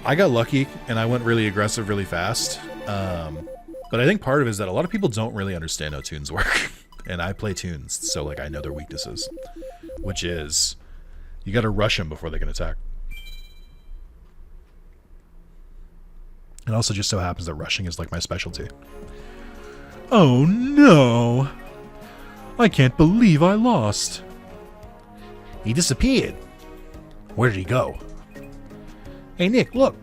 I got lucky and I went really aggressive really fast. But I think part of it is that a lot of people don't really understand how tunes work. And I play tunes, so like I know their weaknesses. Which is, you gotta rush them before they can attack. It also just so happens that rushing is like my specialty. Oh no! I can't believe I lost. He disappeared. Where did he go? Hey Nick, look.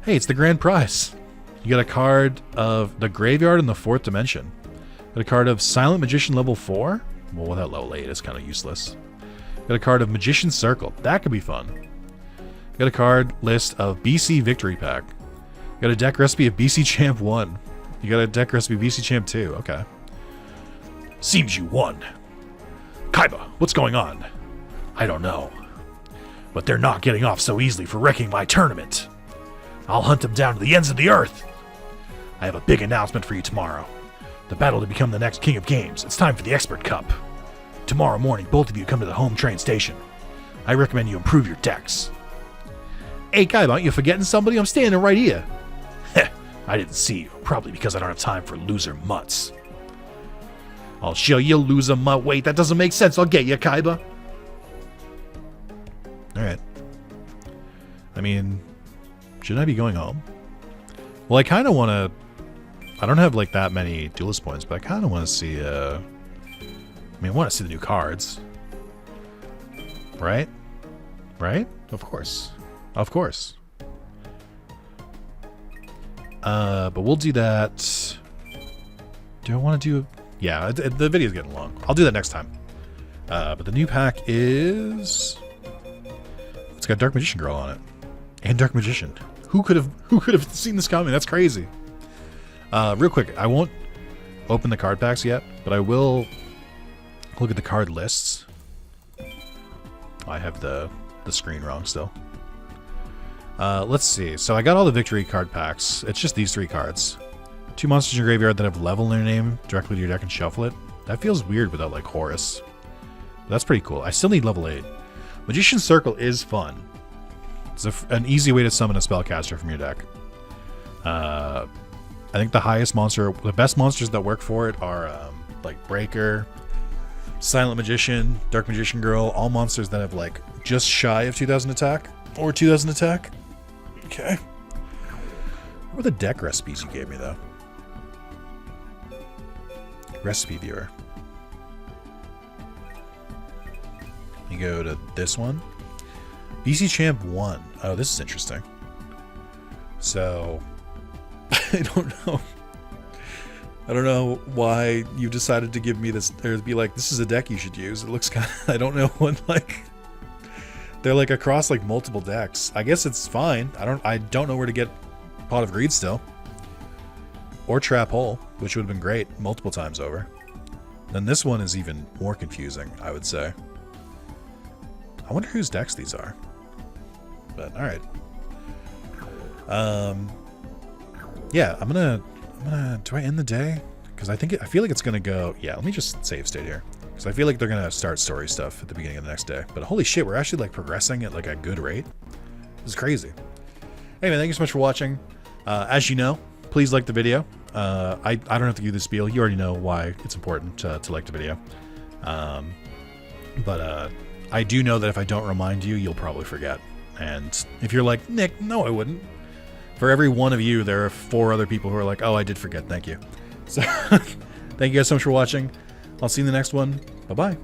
Hey, it's the grand prize. You got a card of the Graveyard in the 4th dimension. Got a card of Silent Magician level 4. Well, without level 8, it's kind of useless. Got a card of Magician's Circle. That could be fun. Got a card list of BC Victory Pack. Got a deck recipe of BC Champ 1. You got a deck recipe of BC Champ 2. Okay. Seems you won. Kaiba, what's going on? I don't know. But they're not getting off so easily for wrecking my tournament. I'll hunt them down to the ends of the earth. I have a big announcement for you tomorrow. The battle to become the next King of Games. It's time for the Expert Cup. Tomorrow morning, both of you come to the home train station. I recommend you improve your decks. Hey, Kaiba, aren't you forgetting somebody? I'm standing right here. Heh, I didn't see you. Probably because I don't have time for loser mutts. I'll show you, loser mutt. Wait, that doesn't make sense. I'll get you, Kaiba. Alright. I mean, should I be going home? Well, I kind of want to... I don't have, like, that many duelist points, but I kind of want to see, I mean, I want to see the new cards. Right? Right? Of course. Of course. But we'll do that... Do I want to do... Yeah, the video's getting long. I'll do that next time. But the new pack is... It's got Dark Magician Girl on it. And Dark Magician. Who could have seen this coming? That's crazy. Real quick, I won't open the card packs yet, but I will look at the card lists. I have the screen wrong still. Let's see. So I got all the victory card packs. It's just these 3 cards. 2 monsters in your graveyard that have level in their name directly to your deck and shuffle it. That feels weird without like Horus. But that's pretty cool. I still need level 8. Magician's Circle is fun. It's an easy way to summon a spellcaster from your deck. I think the best monsters that work for it are like Breaker, Silent Magician, Dark Magician Girl, all monsters that have like just shy of 2000 attack or 2000 attack. Okay. What were the deck recipes you gave me though? Recipe viewer. You go to this one. BC Champ 1. Oh, this is interesting. So, I don't know why you decided to give me this, or be like, this is a deck you should use. It looks kind of, I don't know what, like, they're like across like multiple decks. I guess it's fine. I don't know where to get Pot of Greed still. Or Trap Hole, which would have been great multiple times over. Then this one is even more confusing, I would say. I wonder whose decks these are. But alright. Yeah, I'm gonna do I end the day? Because I feel like it's gonna go, yeah, let me just save state here. Because I feel like they're gonna start story stuff at the beginning of the next day. But holy shit, we're actually like progressing at like a good rate. This is crazy. Anyway, thank you so much for watching. As you know, please like the video. I don't have to give this spiel. You already know why it's important to like the video. But I do know that if I don't remind you, you'll probably forget. And if you're like, Nick, no, I wouldn't. For every one of you, there are 4 other people who are like, oh, I did forget. Thank you. So thank you guys so much for watching. I'll see you in the next one. Bye-bye.